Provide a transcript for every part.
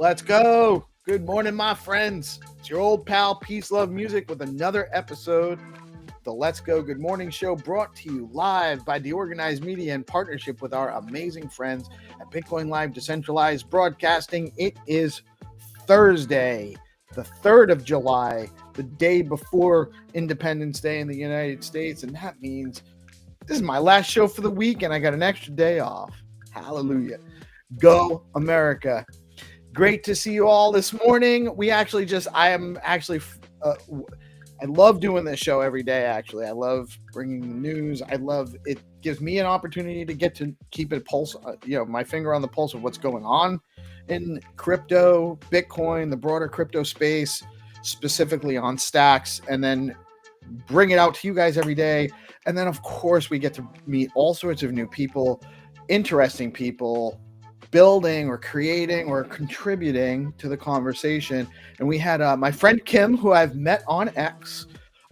Let's go. Good morning, my friends. It's your old pal PeaceLoveMusic with another episode of the Let's Go Good Morning Show, brought to you live by DeOrganized Media in partnership with our amazing friends at BitcoinLive Decentralized Broadcasting. It is Thursday, the 3rd of July, the day before Independence Day in the United States, and that means this is my last show for the week, and I got an extra day off. Hallelujah. Go America. Great to see you all this morning. I love doing this show every day, actually. I love bringing the news. It gives me an opportunity to get to keep a pulse, my finger on the pulse of what's going on in crypto, Bitcoin, the broader crypto space, specifically on stacks, and then bring it out to you guys every day. And then, of course, we get to meet all sorts of new people, interesting people, building or creating or contributing to the conversation. And we had my friend Kim, who I've met on X,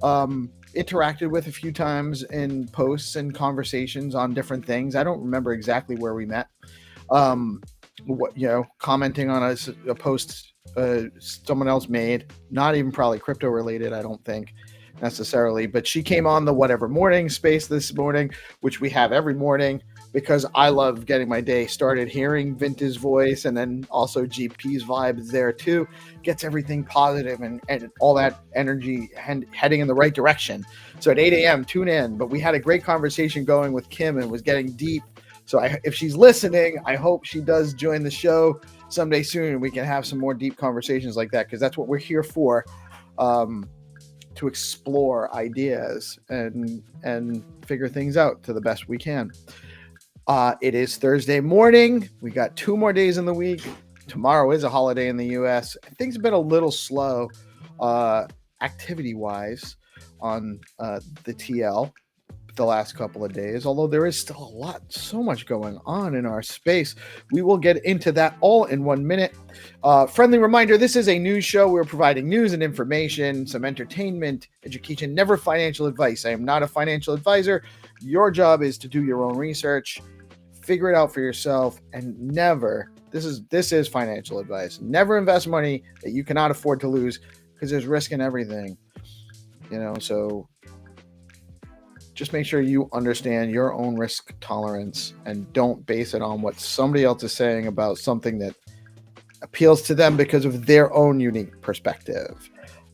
interacted with a few times in posts and conversations on different things. I don't remember exactly where we met. Commenting on a post someone else made, not even probably crypto related, I don't think necessarily, but she came on the Whatever Morning space this morning, which we have every morning, because I love getting my day started hearing Vinta's voice, and then also GP's vibe is there too. Gets everything positive and all that energy heading in the right direction. So at 8 a.m., tune in. But we had a great conversation going with Kim and was getting deep. So if she's listening, I hope she does join the show someday soon, and we can have some more deep conversations like that, because that's what we're here for, to explore ideas and figure things out to the best we can. It is Thursday morning. We got 2 more days in the week. Tomorrow is a holiday in the U.S. Things have been a little slow activity-wise on the TL the last couple of days, although there is still so much going on in our space. We will get into that all in 1 minute. Friendly reminder, this is a news show. We're providing news and information, some entertainment, education, never financial advice. I am not a financial advisor. Your job is to do your own research, figure it out for yourself, and never, this is financial advice. Never invest money that you cannot afford to lose, because there's risk in everything. So just make sure you understand your own risk tolerance and don't base it on what somebody else is saying about something that appeals to them because of their own unique perspective.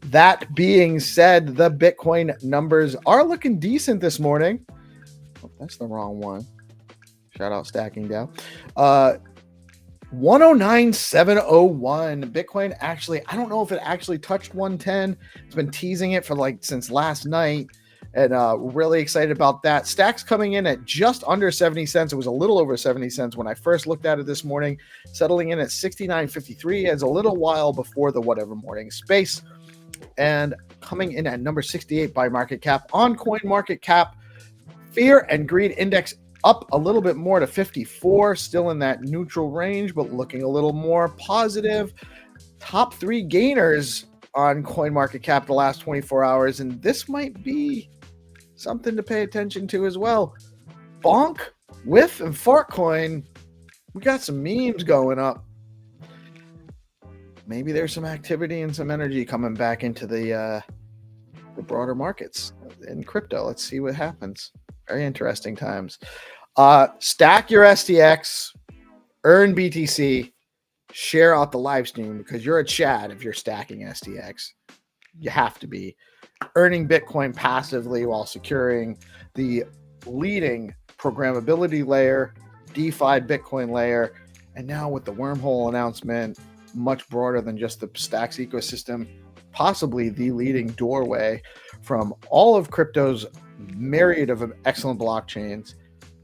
That being said, the Bitcoin numbers are looking decent this morning. Oh, that's the wrong one. Shout out Stacking Down. 109,701. Bitcoin actually, I don't know if it actually touched 110. It's been teasing it for since last night, and really excited about that. Stacks coming in at just under 70 cents. It was a little over 70 cents when I first looked at it this morning, settling in at 69.53 as a little while before the whatever morning space, and coming in at number 68 by market cap on Coin Market Cap. Fear and Greed Index up a little bit more to 54, still in that neutral range, but looking a little more positive. Top 3 gainers on CoinMarketCap the last 24 hours, and this might be something to pay attention to as well. Bonk, Whiff, and Fartcoin, we got some memes going up. Maybe there's some activity and some energy coming back into the broader markets in crypto. Let's see what happens. Very interesting times. Stack your STX, earn BTC, share out the live stream because you're a Chad if you're stacking STX. You have to be earning Bitcoin passively while securing the leading programmability layer, DeFi Bitcoin layer, and now with the wormhole announcement, much broader than just the Stacks ecosystem, possibly the leading doorway from all of crypto's myriad of excellent blockchains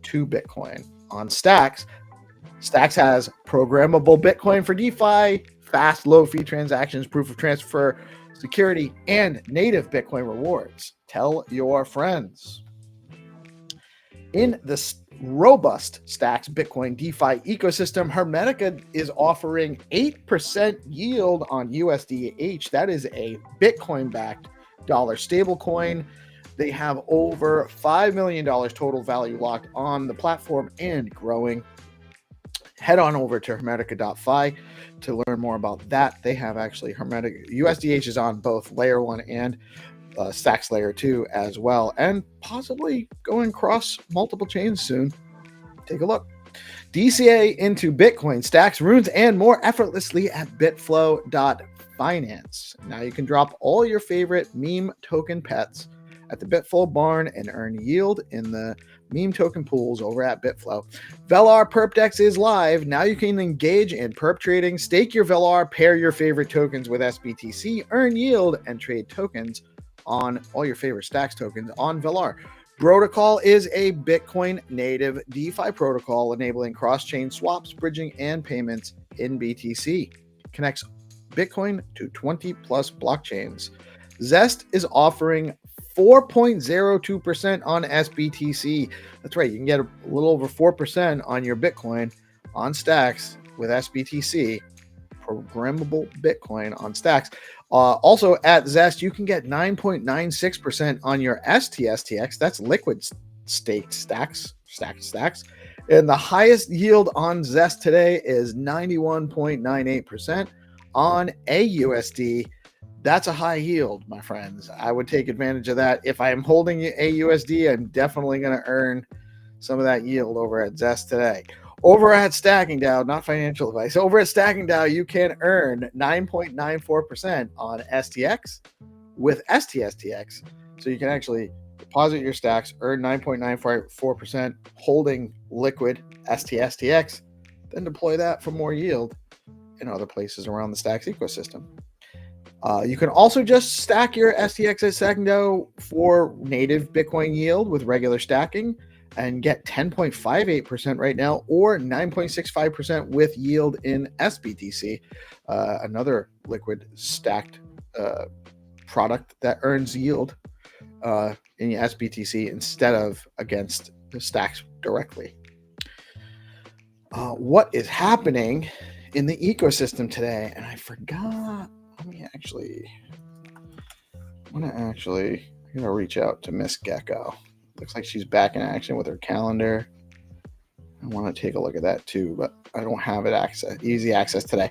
to Bitcoin on Stacks. Stacks has programmable Bitcoin for DeFi, fast, low-fee transactions, proof of transfer, security, and native Bitcoin rewards. Tell your friends. In the robust Stacks Bitcoin DeFi ecosystem, Hermetica is offering 8% yield on USDH. That is a Bitcoin-backed dollar stablecoin. They have over $5 million total value locked on the platform and growing. Head on over to hermetica.fi to learn more about that. They have actually Hermetica. USDH is on both layer 1 and Stacks layer 2 as well, and possibly going across multiple chains soon. Take a look. DCA into Bitcoin, Stacks, runes, and more effortlessly at bitflow.finance. Now you can drop all your favorite meme token pets at the Bitflow barn and earn yield in the meme token pools over at Bitflow. Velar Perpdex is live. Now you can engage in perp trading, stake your Velar, pair your favorite tokens with SBTC, earn yield, and trade tokens on all your favorite Stacks tokens on Velar. Protocol is a Bitcoin native DeFi protocol enabling cross-chain swaps, bridging, and payments in BTC. Connects Bitcoin to 20 plus blockchains. Zest is offering 4.02% on SBTC. That's right. You can get a little over 4% on your Bitcoin on Stacks with SBTC, programmable Bitcoin on Stacks. Also at Zest, you can get 9.96% on your STSTX. That's liquid staked stacks. And the highest yield on Zest today is 91.98% on AUSD. That's a high yield, my friends. I would take advantage of that. If I'm holding AUSD, I'm definitely going to earn some of that yield over at Zest today. Over at Stacking DAO, not financial advice, over at Stacking DAO, you can earn 9.94% on STX with STSTX. So you can actually deposit your stacks, earn 9.94% holding liquid STSTX, then deploy that for more yield in other places around the Stacks ecosystem. You can also just stack your STX at Stacking DAO for native Bitcoin yield with regular stacking and get 10.58% right now, or 9.65% with yield in SBTC, another liquid stacked product that earns yield in your SBTC instead of against the stacks directly. What is happening in the ecosystem today? And I forgot. I'm gonna reach out to Miss Gecko. Looks like she's back in action with her calendar. I want to take a look at that too, but I don't have easy access today.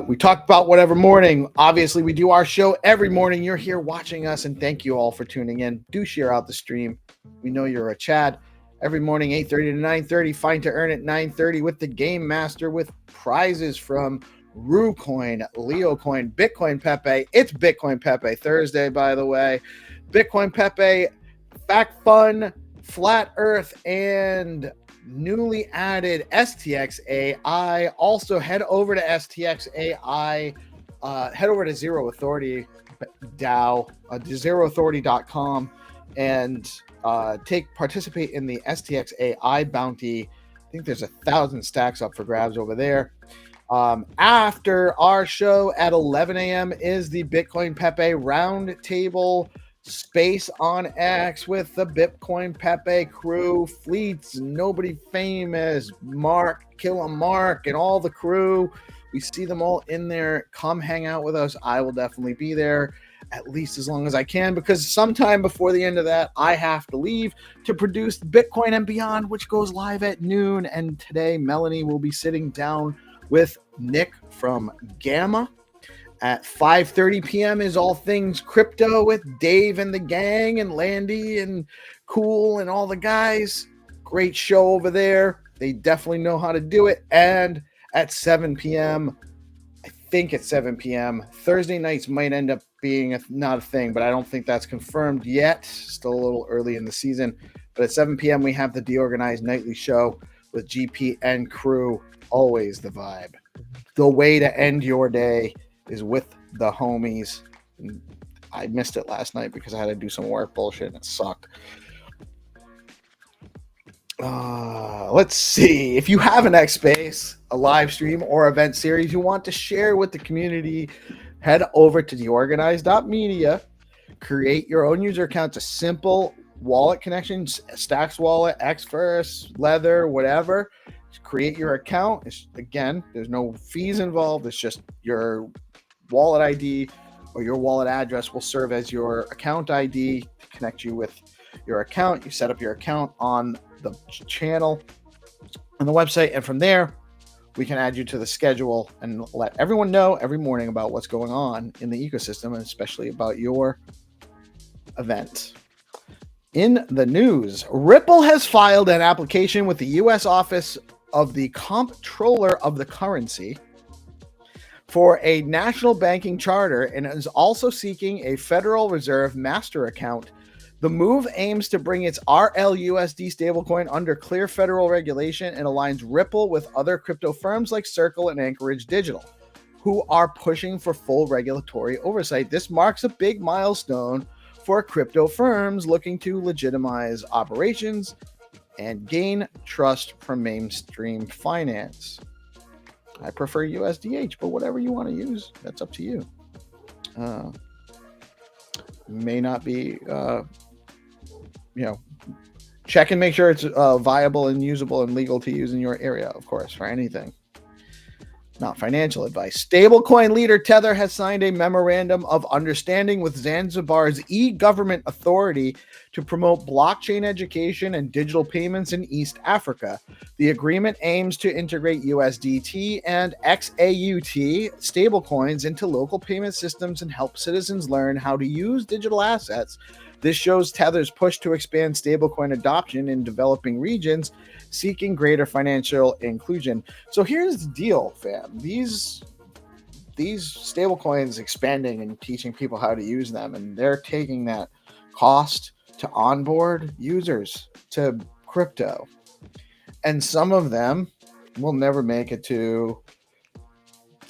We talked about whatever morning. Obviously, we do our show every morning. You're here watching us, and thank you all for tuning in. Do share out the stream. We know you're a Chad. Every morning, 8:30 to 9:30. Find2Earn at 9:30 with the Game Master with prizes from RuCoin, LeoCoin, Bitcoin Pepe. It's Bitcoin Pepe Thursday, by the way. Bitcoin Pepe, Fact Fun, Flat Earth, and newly added STXAI. Also head over to STXAI, head over to Zero Authority DAO, zeroauthority.com, and participate in the STXAI bounty. I think there's 1,000 stacks up for grabs over there. After our show at 11 a.m. is the Bitcoin Pepe Roundtable space on X with the Bitcoin Pepe crew, Fleets, Nobody Famous, Mark, Killa Mark, and all the crew. We see them all in there. Come hang out with us. I will definitely be there at least as long as I can, because sometime before the end of that, I have to leave to produce Bitcoin and Beyond, which goes live at noon. And today, Melanie will be sitting down with Nick from Gamma. At 5:30 p.m. is All Things Crypto with Dave and the gang and Landy and Cool and all the guys. Great show over there. They definitely know how to do it. And at 7 p.m., I think at 7 p.m., Thursday nights might end up being not a thing, but I don't think that's confirmed yet. Still a little early in the season. But at 7 p.m., we have the DeOrganized nightly show with GP and crew. Always the vibe. The way to end your day is with the homies. And I missed it last night because I had to do some work bullshit and it sucked. Let's see. If you have an X Space, a live stream, or event series you want to share with the community, head over to DeOrganized.media, create your own user account. It's a simple wallet connection, Stacks wallet, Xverse, Leather, whatever. Create your account. Again, there's no fees involved. It's just your wallet ID or your wallet address will serve as your account ID to connect you with your account. You set up your account on the channel on the website, and from there we can add you to the schedule and let everyone know every morning about what's going on in the ecosystem, and especially about your event. In the news, Ripple has filed an application with the U.S. Office of the Comptroller of the Currency for a national banking charter and is also seeking a Federal Reserve master account. The move aims to bring its RLUSD stablecoin under clear federal regulation and aligns Ripple with other crypto firms like Circle and Anchorage Digital, who are pushing for full regulatory oversight. This marks a big milestone for crypto firms looking to legitimize operations and gain trust from mainstream finance. I prefer USDH, but whatever you want to use, that's up to you. May not be, check and make sure it's viable and usable and legal to use in your area, of course, for anything. Not financial advice. Stablecoin leader Tether has signed a memorandum of understanding with Zanzibar's e-government authority to promote blockchain education and digital payments in East Africa. The agreement aims to integrate USDT and XAUT stablecoins into local payment systems and help citizens learn how to use digital assets. This shows Tether's push to expand stablecoin adoption in developing regions, seeking greater financial inclusion. So here's the deal, fam. These stablecoins expanding and teaching people how to use them, and they're taking that cost to onboard users to crypto. And some of them will never make it to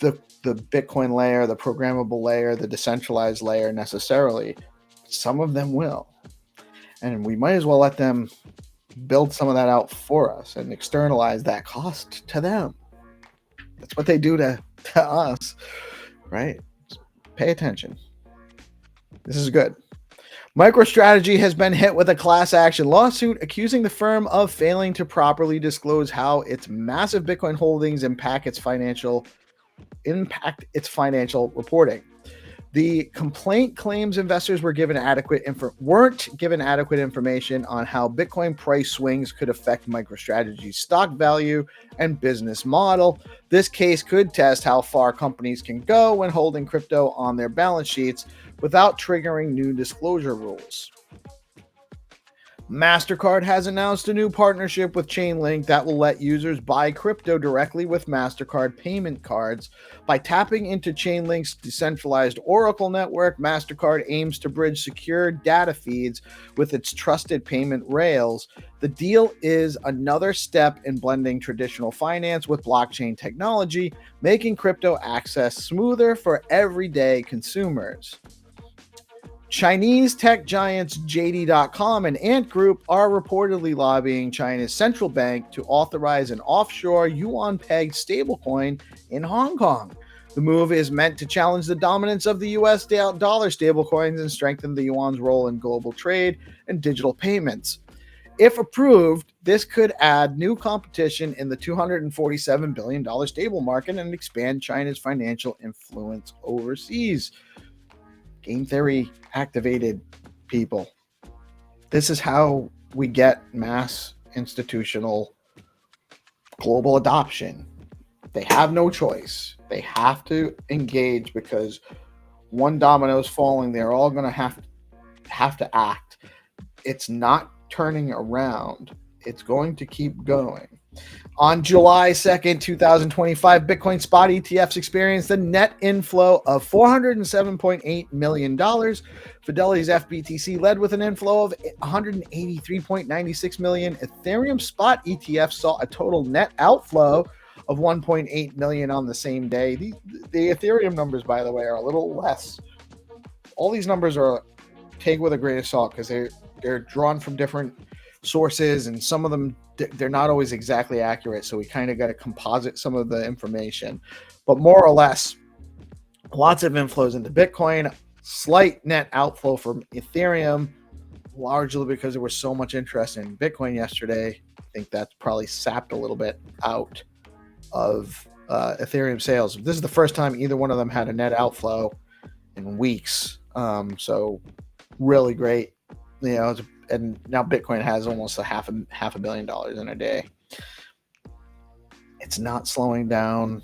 the Bitcoin layer, the programmable layer, the decentralized layer necessarily. Some of them will. And we might as well let them build some of that out for us and externalize that cost to them. That's what they do to us, right? Pay attention. This is good. MicroStrategy has been hit with a class action lawsuit accusing the firm of failing to properly disclose how its massive Bitcoin holdings impact its financial reporting. The complaint claims investors weren't given adequate information on how Bitcoin price swings could affect MicroStrategy's stock value and business model. This case could test how far companies can go when holding crypto on their balance sheets without triggering new disclosure rules. Mastercard has announced a new partnership with Chainlink that will let users buy crypto directly with Mastercard payment cards. By tapping into Chainlink's decentralized Oracle network, Mastercard aims to bridge secure data feeds with its trusted payment rails. The deal is another step in blending traditional finance with blockchain technology, making crypto access smoother for everyday consumers. Chinese tech giants JD.com and Ant Group are reportedly lobbying China's central bank to authorize an offshore yuan-pegged stablecoin in Hong Kong. The move is meant to challenge the dominance of the US dollar stablecoins and strengthen the yuan's role in global trade and digital payments. If approved, this could add new competition in the $247 billion stable market and expand China's financial influence overseas. Game theory activated, people. This is how we get mass institutional global adoption. They have no choice. They have to engage because one domino is falling. They're all going to have to act. It's not turning around. It's going to keep going. On July 2nd, 2025, Bitcoin spot ETFs experienced a net inflow of $407.8 million. Fidelity's FBTC led with an inflow of $183.96 million. Ethereum spot ETFs saw a total net outflow of $1.8 million on the same day. The Ethereum numbers, by the way, are a little less. All these numbers are take with a grain of salt because they're drawn from different sources, and some of them they're not always exactly accurate, so we kind of got to composite some of the information. But more or less, lots of inflows into Bitcoin, slight net outflow from Ethereum, largely because there was so much interest in Bitcoin yesterday. I think that's probably sapped a little bit out of Ethereum sales. This is the first time either one of them had a net outflow in weeks, so really great. And now Bitcoin has almost half a billion dollars in a day. It's not slowing down.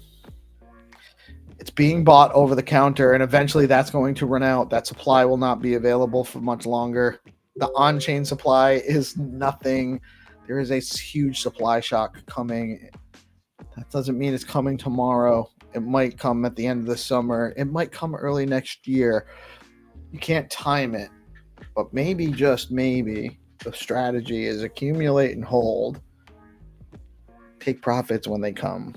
It's being bought over the counter, and eventually that's going to run out. That supply will not be available for much longer. The on-chain supply is nothing. There is a huge supply shock coming. That doesn't mean it's coming tomorrow. It might come at the end of the summer. It might come early next year. You can't time it. But maybe, just maybe, the strategy is accumulate and hold. Take profits when they come.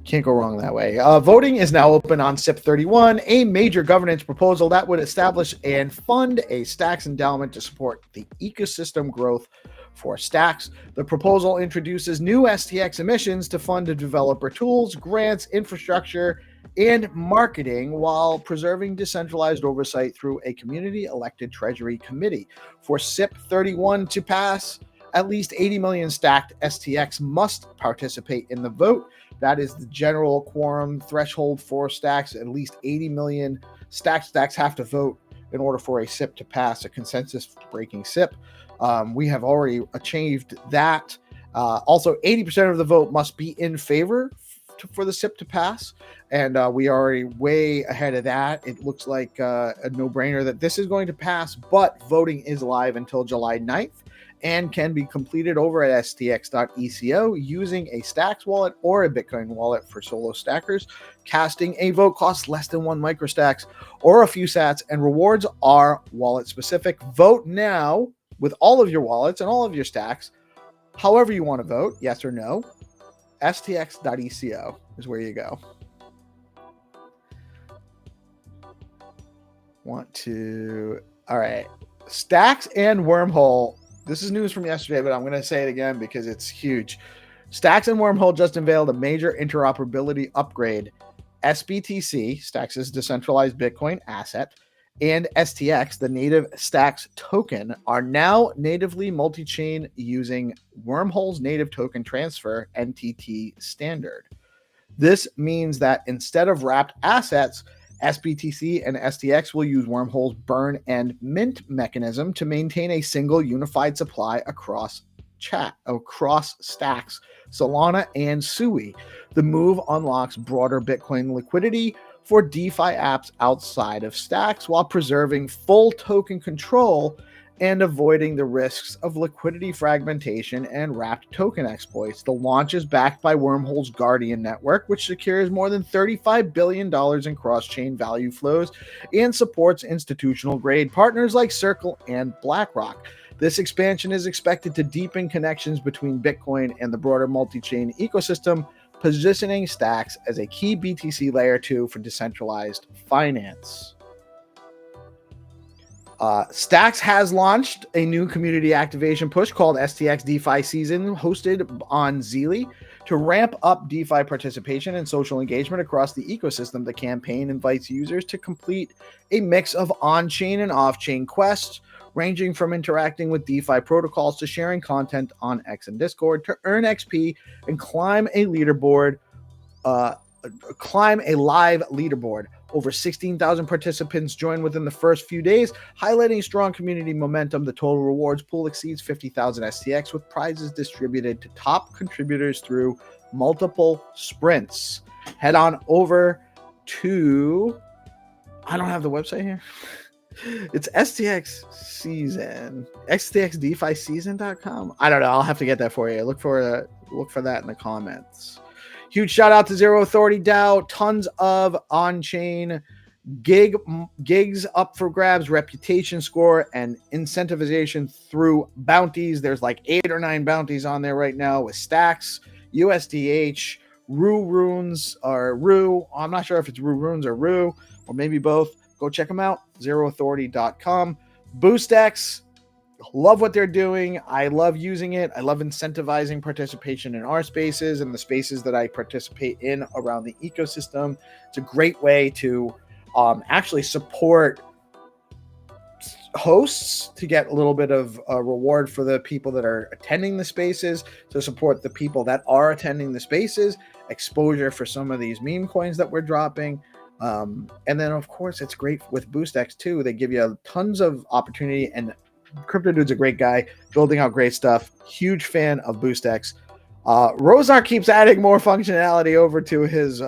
Can't go wrong that way. Voting is now open on SIP31, a major governance proposal that would establish and fund a Stacks endowment to support the ecosystem growth for Stacks. The proposal introduces new STX emissions to fund developer tools, grants, infrastructure, and marketing while preserving decentralized oversight through a community-elected treasury committee. For SIP31 to pass, at least 80 million stacked STX must participate in the vote. That is the general quorum threshold for Stacks. At least 80 million Stacks have to vote in order for a SIP to pass, a consensus-breaking SIP. We have already achieved that. Also, 80% of the vote must be in favor for the SIP to pass, and we are already way ahead of that. It looks like a no-brainer that this is going to pass, but voting is live until July 9th and can be completed over at stx.eco using a Stacks wallet or a Bitcoin wallet for solo stackers. Casting a vote costs less than 1 microstacks or a few sats, and rewards are wallet specific. Vote now with all of your wallets and all of your stacks, however you want to vote, yes or no. stx.eco is where you go. All right. Stacks and Wormhole. This is news from yesterday, but I'm going to say it again because it's huge. Stacks and Wormhole just unveiled a major interoperability upgrade. SBTC, Stacks' decentralized Bitcoin asset, and STX, the native Stacks token, are now natively multi-chain using Wormhole's native token transfer NTT standard. This means that instead of wrapped assets, SBTC and STX will use Wormhole's burn and mint mechanism to maintain a single unified supply across Stacks, Solana, and Sui. The move unlocks broader Bitcoin liquidity for DeFi apps outside of Stacks while preserving full token control and avoiding the risks of liquidity fragmentation and wrapped token exploits. The launch is backed by Wormhole's Guardian network, which secures more than $35 billion in cross-chain value flows and supports institutional-grade partners like Circle and BlackRock. This expansion is expected to deepen connections between Bitcoin and the broader multi-chain ecosystem, positioning Stacks as a key BTC layer 2 for decentralized finance. Stacks has launched a new community activation push called STX DeFi Season, hosted on Zeely. To ramp up DeFi participation and social engagement across the ecosystem, the campaign invites users to complete a mix of on-chain and off-chain quests, ranging from interacting with DeFi protocols to sharing content on X and Discord to earn XP and climb a live leaderboard. Over 16,000 participants joined within the first few days, highlighting strong community momentum. The total rewards pool exceeds 50,000 STX, with prizes distributed to top contributors through multiple sprints. Head on over to... I don't have the website here. It's STX Season. STXDeFiSeason.com. I don't know. I'll have to get that for you. Look for that in the comments. Huge shout out to Zero Authority DAO. Tons of on-chain gigs up for grabs, reputation score, and incentivization through bounties. There's like 8 or 9 bounties on there right now with Stacks, USDH, Rue Runes, or Rue. I'm not sure if it's Rue Runes or Rue, or maybe both. Go check them out. ZeroAuthority.com. BoostX. Love what they're doing. I love using it. I love incentivizing participation in our spaces and the spaces that I participate in around the ecosystem. It's a great way to actually support hosts to get a little bit of a reward for the people that are attending the spaces, to support the people that are attending the spaces, exposure for some of these meme coins that we're dropping. And then, of course, it's great with BoostX too. They give you tons of opportunity, and Crypto Dude's a great guy, building out great stuff. Huge fan of BoostX. Rosar keeps adding more functionality over to his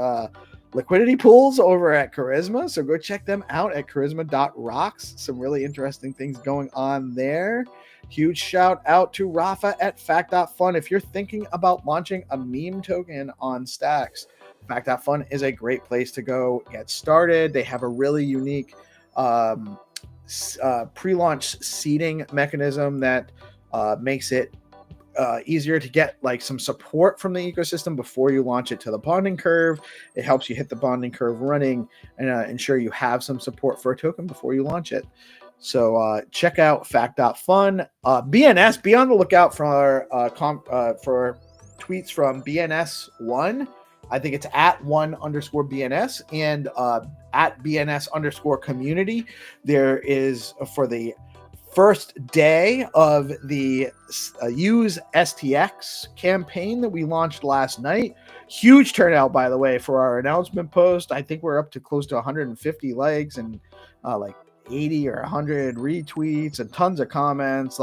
liquidity pools over at Charisma, so go check them out at charisma.rocks. Some really interesting things going on there. Huge shout out to Rafa at Fact.Fun. If you're thinking about launching a meme token on Stacks, Fact.Fun is a great place to go get started. They have a really unique pre-launch seeding mechanism that makes it easier to get like some support from the ecosystem before you launch it to the bonding curve. It helps you hit the bonding curve running and ensure you have some support for a token before you launch it. So check out Fact.Fun. BNS, be on the lookout for tweets from BNS1. I think it's at @1_BNS and at BNS_community. There is, for the first day of the Use STX campaign that we launched last night. Huge turnout, by the way, for our announcement post. I think we're up to close to 150 likes and like 80 or 100 retweets and tons of comments.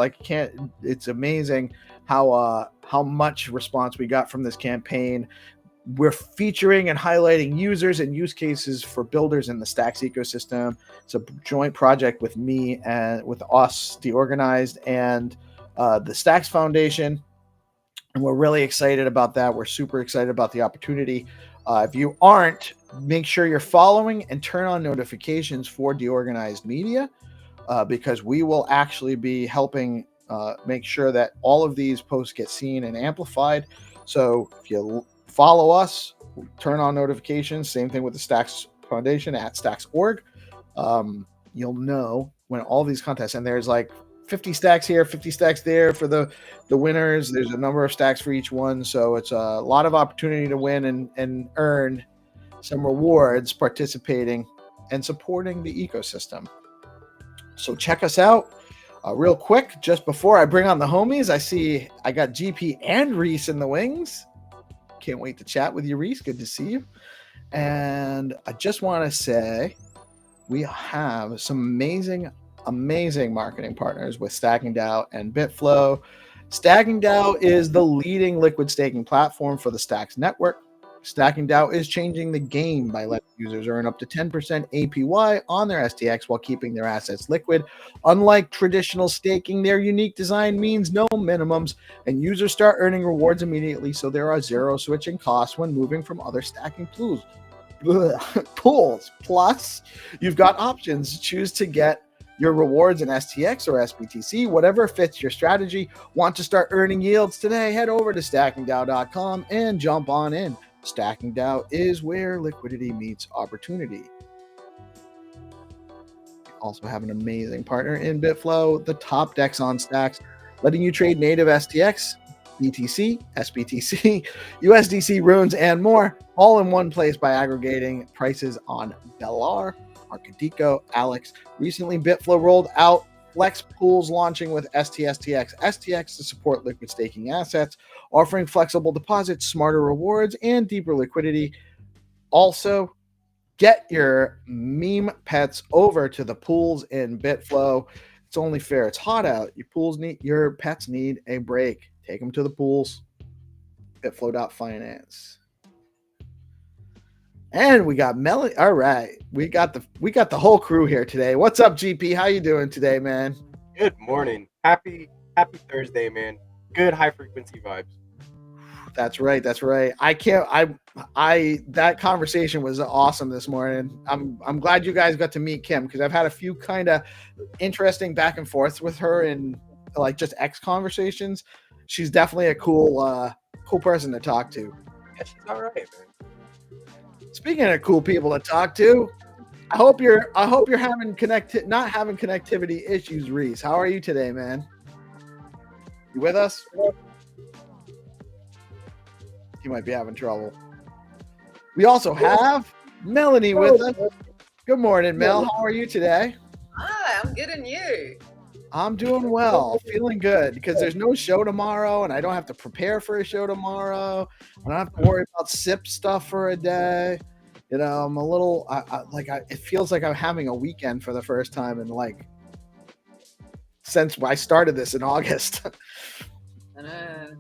It's amazing how much response we got from this campaign. We're featuring and highlighting users and use cases for builders in the Stacks ecosystem. It's a joint project with me and with us, DeOrganized, and the Stacks Foundation. And we're really excited about that. We're super excited about the opportunity. If you aren't, make sure you're following and turn on notifications for DeOrganized Media, because we will actually be helping make sure that all of these posts get seen and amplified. So if you follow us, turn on notifications. Same thing with the Stacks Foundation at Stacks.org. You'll know when all these contests, and there's like 50 stacks here, 50 stacks there for the winners. There's a number of stacks for each one. So it's a lot of opportunity to win and earn some rewards participating and supporting the ecosystem. So check us out. Real quick, just before I bring on the homies, I see I got GP and Reese in the wings. Can't wait to chat with you, Reese. Good to see you. And I just want to say we have some amazing marketing partners with Stacking DAO and BitFlow. Stacking DAO is the leading liquid staking platform for the Stacks network. Stacking DAO is changing the game by letting users earn up to 10% APY on their STX while keeping their assets liquid. Unlike traditional staking, their unique design means no minimums, and users start earning rewards immediately, so there are zero switching costs when moving from other stacking pools. Plus, you've got options. Choose to get your rewards in STX or SBTC, whatever fits your strategy. Want to start earning yields today? Head over to stackingdao.com and jump on in. Stacking DAO is where liquidity meets opportunity. We also have an amazing partner in BitFlow, the top DEX on Stacks, letting you trade native STX, BTC, SBTC, USDC, runes, and more, all in one place by aggregating prices on Bellar, Arcadico, Alex. Recently, BitFlow rolled out Flex Pools, launching with STSTX STX to support liquid staking assets, offering flexible deposits, smarter rewards, and deeper liquidity. Also, get your meme pets over to the pools in BitFlow. It's only fair. It's hot out. Your pets need a break. Take them to the pools. bitflow.finance. And we got Melanie. All right, we got the whole crew here today. What's up, GP? How you doing today, man? Good morning. Happy Thursday, man. Good high frequency vibes. That's right. That conversation was awesome this morning. I'm glad you guys got to meet Kim, because I've had a few kind of interesting back and forths with her in like just X conversations. She's definitely a cool person to talk to. Yeah, she's all right, man. Speaking of cool people to talk to, I hope you're not having connectivity issues, Reese. How are you today, man? You with us? You might be having trouble. We also have Melanie with us. Good morning, Mel. How are you today? Hi, I'm good, and you? I'm doing well, feeling good, because there's no show tomorrow, and I don't have to prepare for a show tomorrow. I don't have to worry about SIP stuff for a day. You know, I'm a little it feels like I'm having a weekend for the first time in since I started this in August. I know.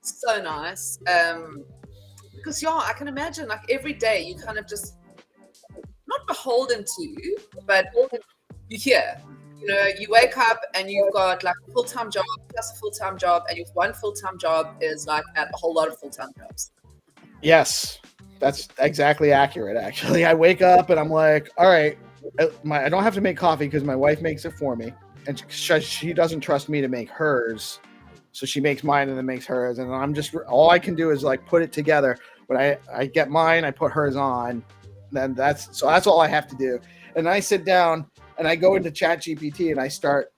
So nice. Because I can imagine every day you kind of just not beholden to, but you hear. You wake up and you've got a full-time job plus a full-time job, and your one full-time job is at a whole lot of full-time jobs. Yes, that's exactly accurate, actually. I wake up and I'm like, all right, I don't have to make coffee because my wife makes it for me, and she doesn't trust me to make hers, so she makes mine and then makes hers, and I'm just, all I can do is put it together. When I get mine, I put hers on, then that's all I have to do. And I sit down and I go into ChatGPT and I start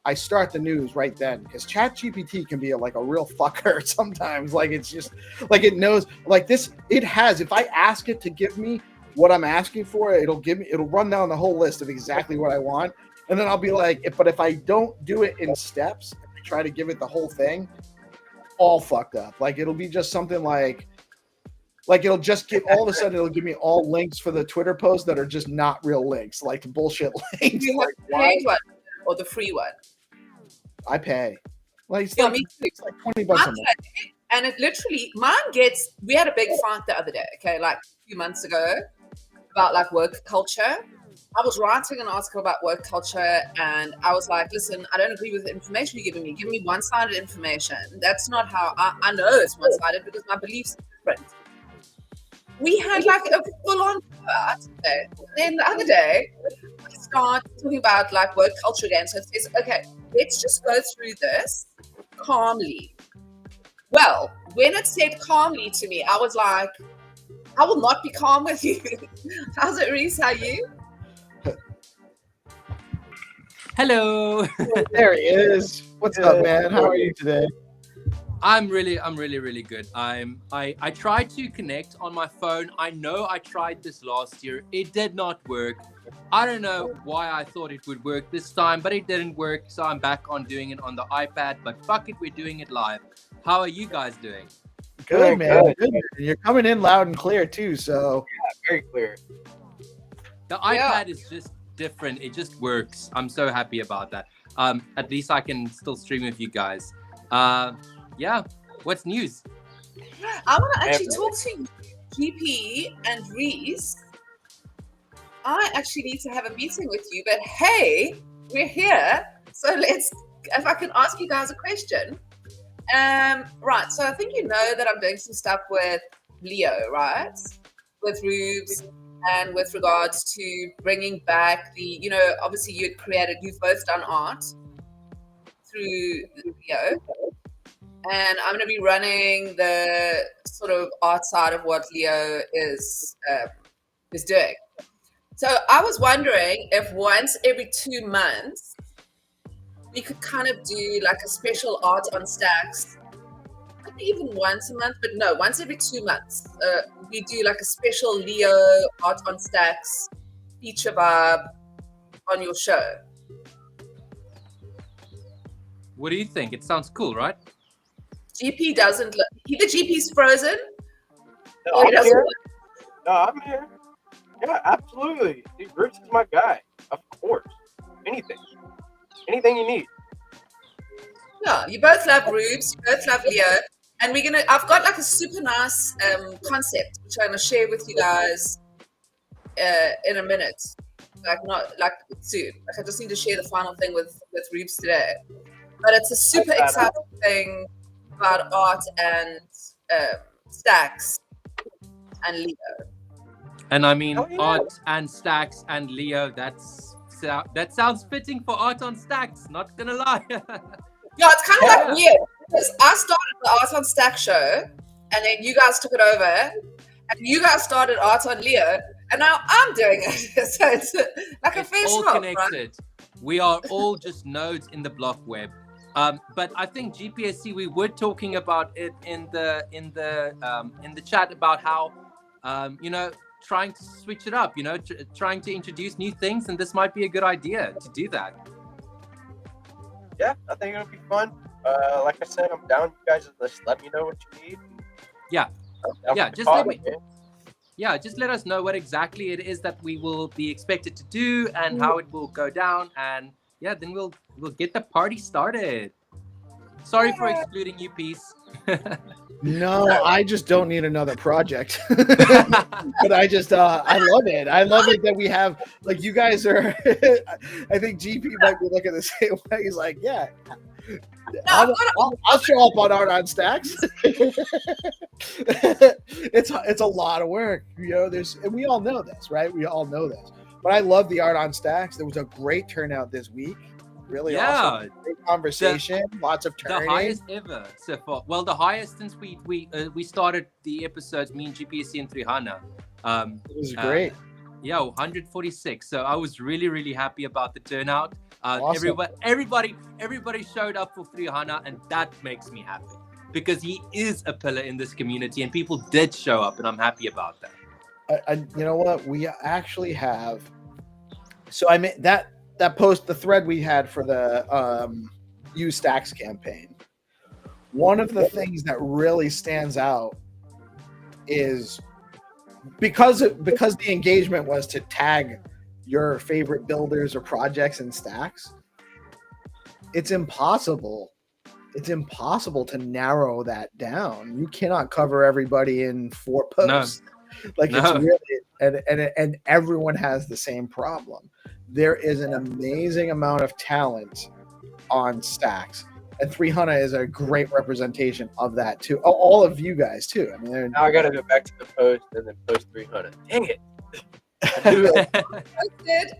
the news right then, because ChatGPT can be a real fucker sometimes. It's just it knows this. It has, if I ask it to give me what I'm asking for, it'll run down the whole list of exactly what I want, and then I'll be but if I don't do it in steps, I try to give it the whole thing, all fucked up. It'll be just something it'll just give, all of a sudden it'll give me all links for the Twitter posts that are just not real links, bullshit links. You have the paid one or the free one? I pay. It's me too. It's $20 a month. And it literally, we had a big fight the other day, okay, a few months ago, about work culture. I was writing an article about work culture, and I was like, listen, I don't agree with the information you're giving me. Give me one-sided information. That's not how I know it's one-sided, because my beliefs are different. We had a full-on fight. Then the other day, I start talking about work culture again. So it's okay, let's just go through this calmly. Well, when it said calmly to me, I was like, I will not be calm with you. How's it, Reese? How are you? Hello. There he is. What's up, man? How are you today? I'm really good. I tried to connect on my phone. I know I tried this last year. It did not work. I don't know why I thought it would work this time, but it didn't work. So I'm back on doing it on the iPad. But fuck it, we're doing it live. How are you guys doing? Good, man. Good. You're coming in loud and clear too. So yeah, very clear. The iPad is just different. It just works. I'm so happy about that. At least I can still stream with you guys. Yeah. What's news? I want to actually talk to you, GP and Reese, I actually need to have a meeting with you, but hey, we're here. So if I can ask you guys a question. Right, so I think you know that I'm doing some stuff with Leo, right? With Rubes and with regards to bringing back obviously you've both done art through Leo. And I'm going to be running the sort of art side of what Leo is doing. So I was wondering if once every 2 months, we could kind of do like a special art on Stacks. Maybe even once a month, but no, once every 2 months. We do like a special Leo art on Stacks feature vibe on your show. What do you think? It sounds cool, right? GP doesn't look. Either GP's frozen. No, I'm here. No, I'm here. Yeah, absolutely. Dude, Roots is my guy. Of course. Anything you need. Yeah, you both love Rubes, you both love Leo, and I've got like a super nice concept which I'm gonna share with you guys in a minute. Not soon. I just need to share the final thing with Rubes today. But it's a super exciting thing about art and Stacks and Leo. And I mean, art and Stacks and Leo, that sounds fitting for art on Stacks, not gonna lie. Yeah, it's kind of like weird because I started the Art on Stacks show and then you guys took it over and you guys started Art on Leo and now I'm doing it. So it's like a fair all swap, connected. Right? We are all just nodes in the block web. But I think GPSC, we were talking about it in the chat about how trying to switch it up, trying to introduce new things, and this might be a good idea to do that. Yeah, I think it'll be fun. Like I said, I'm down. You guys just let me know what you need. Yeah, just let us know what exactly it is that we will be expected to do and how it will go down, and then we'll get the party started. Sorry for excluding you, Peace. No, I just don't need another project. But I just I love it. I love it that we have, like, you guys are I think GP might be looking the same way. He's like, yeah, I'll show up on Art on Stacks. It's a lot of work, and we all know this, right? We all know this. But I love the Art on Stacks. There was a great turnout this week. Really awesome. Great conversation. Lots of turning. The highest ever so far. Well, the highest since we started the episodes, me and GPSC and Trihana. It was great. 146. So I was really, really happy about the turnout. Awesome. Everybody showed up for Trihana, and that makes me happy because he is a pillar in this community, and people did show up, and I'm happy about that. You know what? We actually have. So I made that post, the thread we had for the Use Stacks campaign. One of the things that really stands out is because the engagement was to tag your favorite builders or projects in Stacks. It's impossible to narrow that down. You cannot cover everybody in 4 posts. It's really, and everyone has the same problem. There is an amazing amount of talent on Stacks, and 300 is a great representation of that too. All of you guys too. I mean, now I gotta go back to the post and then post 300. Dang it!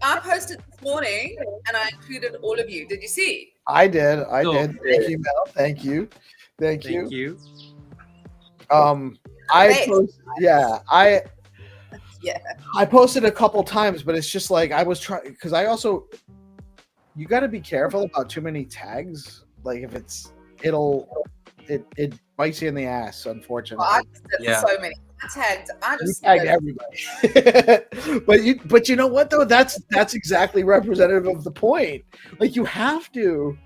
I posted this morning, and I included all of you. Did you see? I did. Thank you, Mel. Thank you. I posted a couple times, but it's just like I was trying, because you got to be careful about too many tags. Like if it bites you in the ass, unfortunately. Well, I just did so many. I just tagged everybody. but you know what though? That's exactly representative of the point. Like you have to.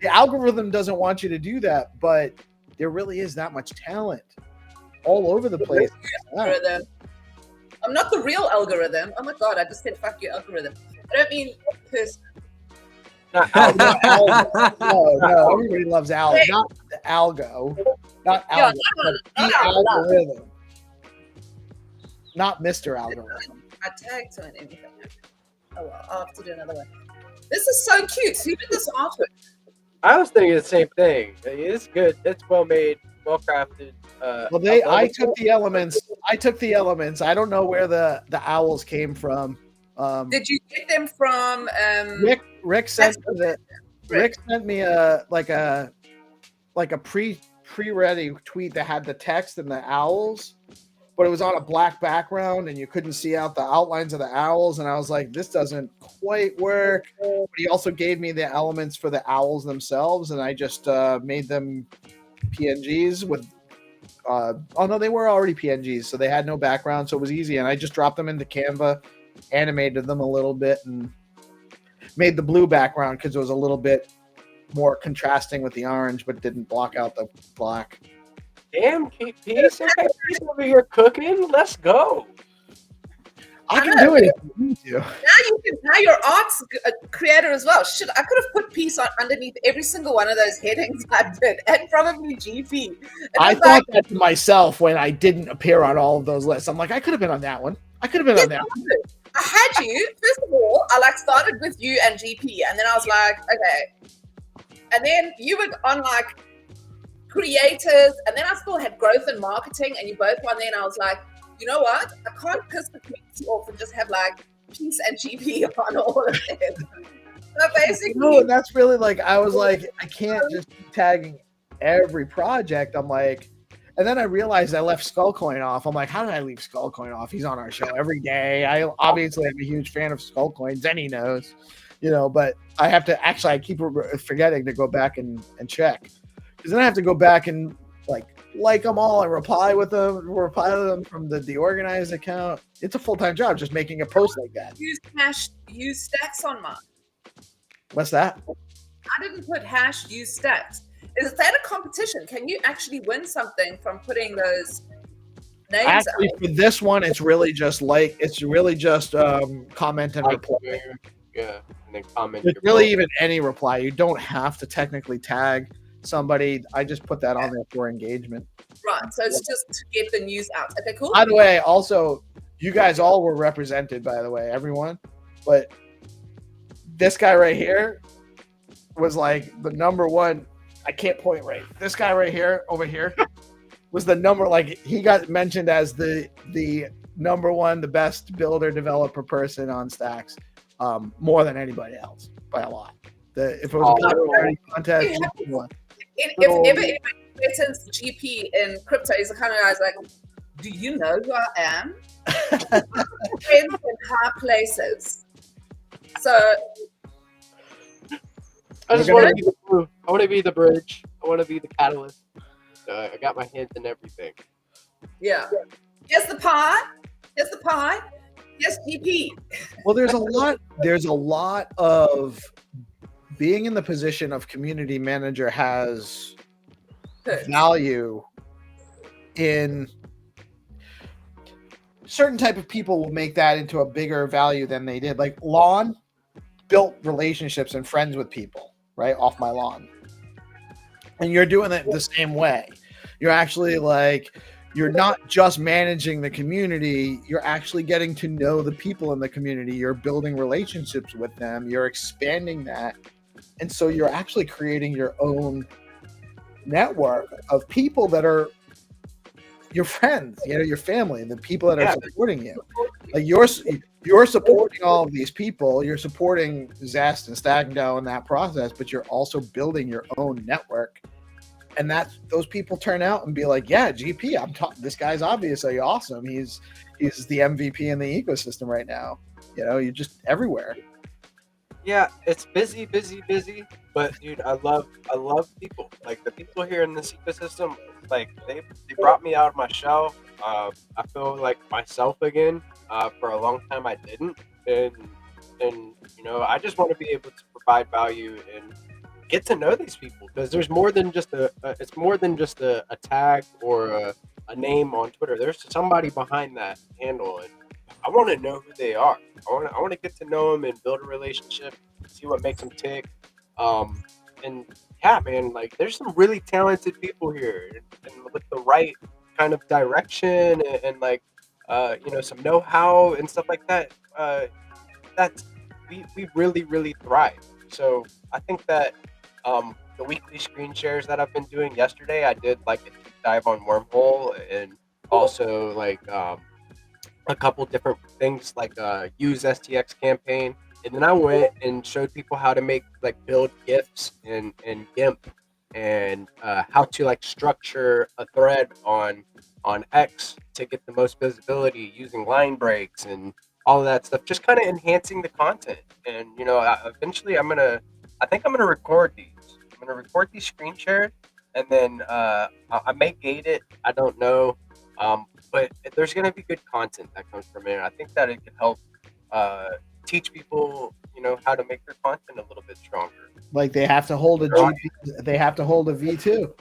The algorithm doesn't want you to do that, but there really is that much talent all over the place. I'm not the real algorithm. Oh my god, I just said fuck your algorithm. I don't mean person. Not algo. No, everybody loves algo. Hey. Not algo. Not algo. The algorithm. not Mr. Algorithm. I tagged to anything. Oh well, I'll have to do another one. This is so cute. Who did this artwork? I was thinking the same thing. It's good. It's well made, well crafted. Well, I took the elements. I don't know where the owls came from. Did you get them from Rick sent me a pre-ready tweet that had the text and the owls, but it was on a black background and you couldn't see out the outlines of the owls. And I was like, this doesn't quite work. But he also gave me the elements for the owls themselves, and I just made them PNGs with. Oh no, they were already PNGs, so they had no background, so it was easy. And I just dropped them into Canva, animated them a little bit, and made the blue background because it was a little bit more contrasting with the orange, but didn't block out the black. Damn, Peace. Okay, Peace over here cooking. Let's go. I can do it if you need to. Now you're arts creator as well. Shit, I could have put Peace on underneath every single one of those headings I did, and probably GP. And I thought that to myself when I didn't appear on all of those lists. I'm like, I could have been on that one. I had you. First of all, I started with you and GP, and then I was like, okay. And then you were on creators, and then I still had growth and marketing, and you both won there, and I was like, you know what? I can't piss the community off and just have Peace and GP on all of it. So basically, no, that's really I was like, I can't just keep tagging every project. I'm like, and then I realized I left Skullcoin off. I'm like, how did I leave Skullcoin off? He's on our show every day. I obviously am a huge fan of Skullcoin. Zenny knows, but I have to I keep forgetting to go back and check, because then I have to go back and like them all and reply to them from the DeOrganized account. It's a full-time job just making a post like that. Use stacks on mine. What's that? I didn't put use stacks. Is that a competition? Can you actually win something from putting those names actually out? For this one, it's really just comment and reply. Yeah, and then comment. It's really even any reply. You don't have to technically tag somebody. I just put that on there for engagement. Right, so it's just to get the news out. Okay, cool. By the way, also, you guys all were represented, by the way, everyone. But this guy right here was the number one. I can't point right. This guy right here, over here, was the number, he got mentioned as the number one, the best builder developer person on Stacks, more than anybody else by a lot. If it was a popularity contest, if ever anybody threatens GP in crypto, he's the kind of guy's do you know who I am? Friends in high places. So I just want to be the glue. I want to be the bridge. I want to be the catalyst. I got my hands in everything. Yeah. Here's the pie. Yes, GP. Well, there's a lot of being in the position of community manager has value in certain type of people will make that into a bigger value than they did. Like Lon built relationships and friends with people, right? Off my lawn. And you're doing it the same way. You're actually you're not just managing the community, you're actually getting to know the people in the community. You're building relationships with them. You're expanding that. And so you're actually creating your own network of people that are your friends, your family, and the people that are supporting you. You're supporting all of these people. You're supporting Zest and Stagno in that process, but you're also building your own network. And those people turn out and be like, yeah, GP, this guy's obviously awesome. He's the MVP in the ecosystem right now. You're just everywhere. Yeah, it's busy, but dude, I love people. The people here in this ecosystem, they brought me out of my shell. I feel like myself again. For a long time I didn't, and I just want to be able to provide value and get to know these people, because there's more than just it's more than just a tag or a name on Twitter. There's somebody behind that handle, and I want to know who they are. I want to get to know them and build a relationship, see what makes them tick. And yeah, man, there's some really talented people here, and with the right kind of direction and some know-how and stuff like that, that's we really thrive. So I think that the weekly screen shares that I've been doing, yesterday I did like a deep dive on Wormhole, and also like a couple different things like use STX campaign, and then I went and showed people how to make like build GIFs and GIMP, and how to like structure a thread on X to get the most visibility using line breaks and all of that stuff, just kind of enhancing the content. And eventually I think I'm gonna record these. I'm gonna record these screen shares, and then I may gate it. I don't know, but there's gonna be good content that comes from it. I think that it can help teach people, how to make their content a little bit stronger. Like they have to hold a Right. they have to hold a V2.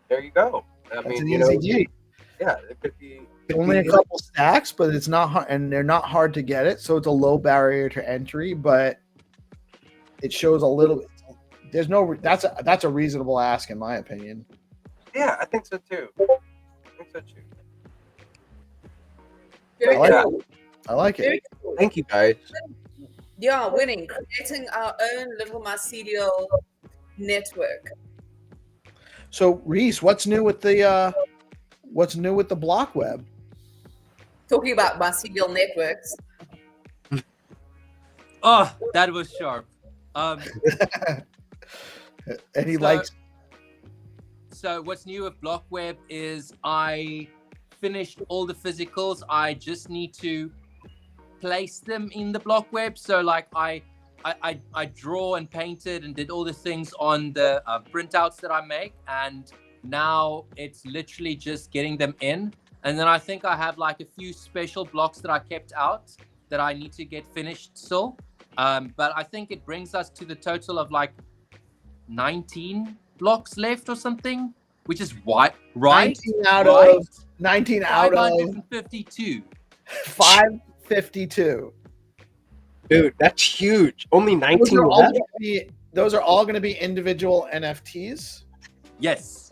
There you go. I That's mean, an easy gate. yeah, it could be Only a couple stacks, but it's not hard, and they're not hard to get it, so it's a low barrier to entry. But it shows a little. There's no. That's a reasonable ask, in my opinion. Yeah, I think so too. Very I like cool. I like it. Very cool. Thank you, guys. Yeah, winning, creating our own little mycelial network. So Reese, what's new with the block web? Talking about mycelial networks. Oh, that was sharp. And he So- likes. So what's new with BlockWeb is I finished all the physicals. I just need to place them in the BlockWeb. So like I draw and painted and did all the things on the printouts that I make, and now it's literally just getting them in. And then I think I have like a few special blocks that I kept out that I need to get finished still. But I think it brings us to the total of like 19 blocks left or something, which is right. 19 out right? of 19 out of 552. 552. Dude, that's huge. Only Those 19 are all left. gonna be- those are all going to be individual NFTs. Yes.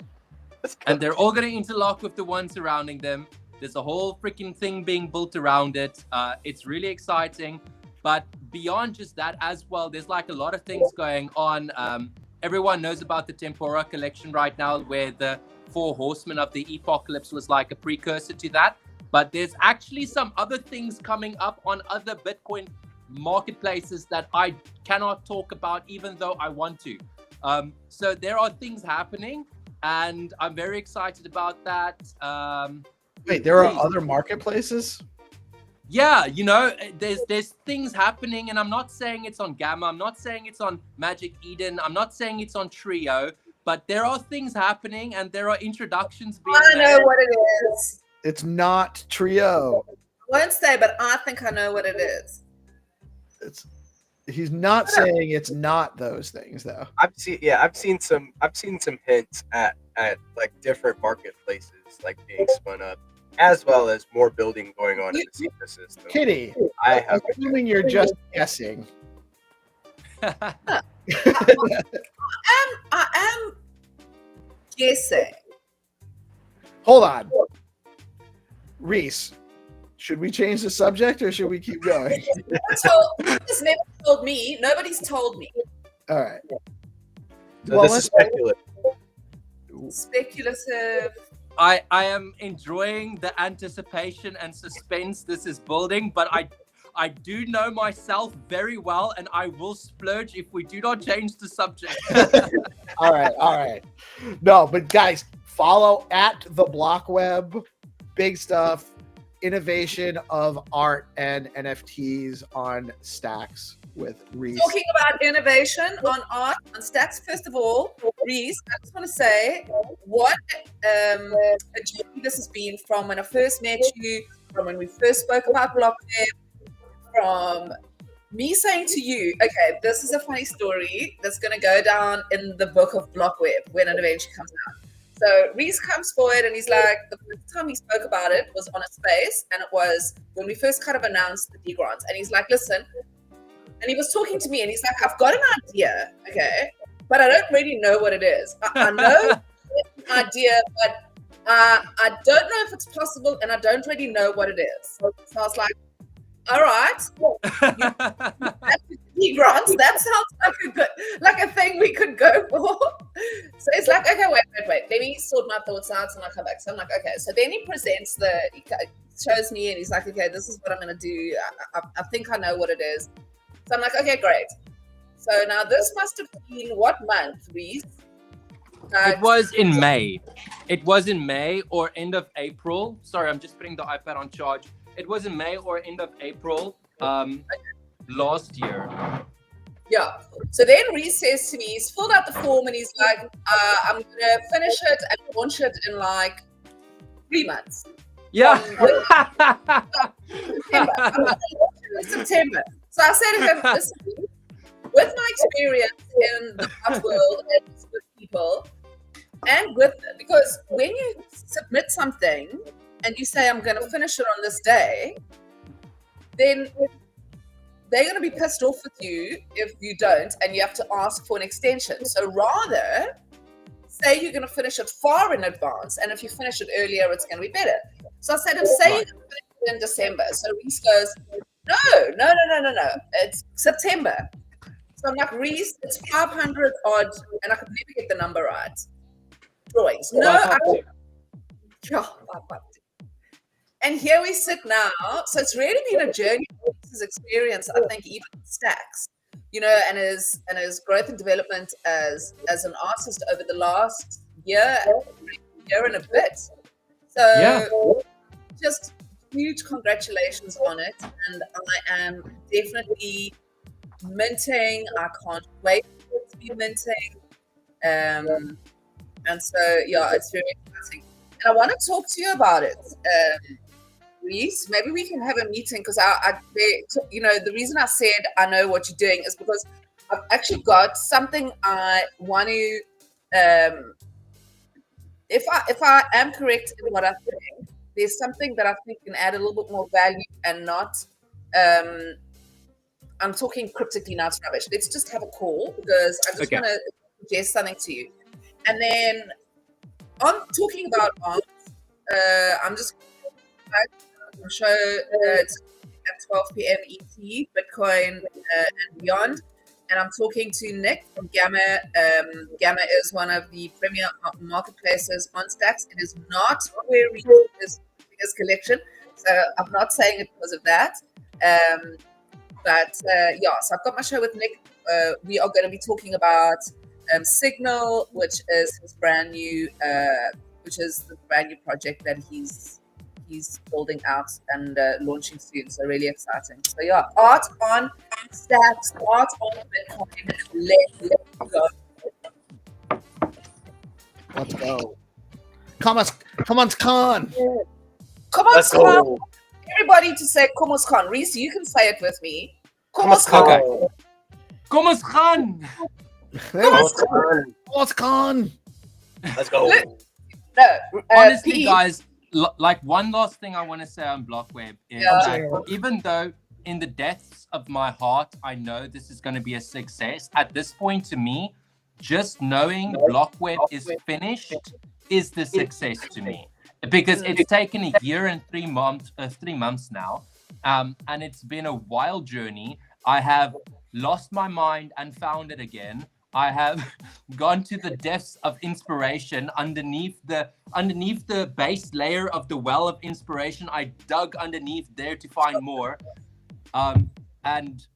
And they're all going to interlock with the one surrounding them. There's a whole freaking thing being built around it. It's really exciting. But beyond just that as well, there's like a lot of things going on. Everyone knows about the Tempora collection right now, where the 4 horsemen of the apocalypse was like a precursor to that. But there's actually some other things coming up on other Bitcoin marketplaces that I cannot talk about, even though I want to. So there are things happening, and I'm very excited about that. Wait, there are other marketplaces? Yeah, there's things happening, and I'm not saying it's on Gamma, I'm not saying it's on Magic Eden, I'm not saying it's on Trio, but there are things happening, and there are introductions being I know made. what it is. It's not Trio. I won't say, but I think I know what it is. He's not saying it's not those things though. I've seen some hints at like different marketplaces like being spun up, as well as more building going on in the ecosystem. Kitty, I have assuming you're just guessing. I am guessing. Hold on. Reese, should we change the subject or should we keep going? This never told me. Nobody's told me. All right. So this is speculative. Speculative. I am enjoying the anticipation and suspense this is building, but I do know myself very well, and I will splurge if we do not change the subject. All right. No, but guys, follow at the Block Web. Big stuff. Innovation of art and NFTs on Stacks with Reese. Talking about innovation on art, on Stacks, first of all, Reese, I just want to say what a journey this has been from when I first met you, from when we first spoke about BlockWeb, from me saying to you, okay, this is a funny story that's going to go down in the book of BlockWeb when it eventually comes out. So Reese comes forward and he's like, the first time he spoke about it was on a space, and it was when we first kind of announced the D grants. And he's like, listen, and he was talking to me and he's like, I've got an idea, okay, but I don't really know what it is. I know an idea, but I don't know if it's possible, and I don't really know what it is. So I was like, all right, grants. That sounds like a thing we could go for. So it's like, okay, wait. Let me sort my thoughts out, and I'll come back. So I'm like, okay. So then he presents he shows me, and he's like, okay, this is what I'm gonna do. I think I know what it is. So I'm like, okay, great. So now this must have been what month, Reese? It was in May. It was in May or end of April. Sorry, I'm just putting the iPad on charge. It was in May or end of April last year. Yeah. So then Reese says to me, he's filled out the form and he's like, I'm going to finish it and launch it in like 3 months. Yeah. September. So I said to him, listen, with my experience in the art world and with people, and because when you submit something and you say, I'm going to finish it on this day, then they're going to be pissed off with you if you don't, and you have to ask for an extension. So rather, say you're going to finish it far in advance, and if you finish it earlier, it's going to be better. So I said, say you're going to finish it in December. So Reese goes, no, it's September. So I'm like, Reese, it's 500 odd, and I could never get the number right. Drawings. And here we sit now. So it's really been a journey. His experience, I think, even Stacks, and his growth and development as an artist over the last year and a bit. So just huge congratulations on it, and I am definitely minting. I can't wait for it to be minting. And so, it's very exciting. And I want to talk to you about it. Reese, maybe we can have a meeting because the reason I said I know what you're doing is because I've actually got something I want to, if I am correct in what I think, there's something that I think can add a little bit more value and not, I'm talking cryptically now, it's rubbish. Let's just have a call because I just want to suggest something to you. And then on talking about art, I'm just going to show it's at 12 p.m. ET, Bitcoin and beyond. And I'm talking to Nick from Gamma. Gamma is one of the premier marketplaces on Stacks. It is not where we do his biggest collection. So I'm not saying it because of that. So I've got my show with Nick. We are going to be talking about Signal, which is his brand new project that he's building out and launching soon. So really exciting. So art on Stacks, art on Bitcoin. Let's go. Let's go. Come on, Khan. Let's go. Everybody to say Komos Khan. Reese, you can say it with me. Komos Khan. Okay. Komos Khan. What's Khan? Let's go. No, honestly, guys, like one last thing I want to say on Blockweb is that even though in the depths of my heart, I know this is going to be a success, at this point to me, just knowing Blockweb is finished is the success to me. Because it's taken a year and 3 months now, and it's been a wild journey. I have lost my mind and found it again. I have gone to the depths of inspiration underneath the base layer of the well of inspiration. I dug underneath there to find more, and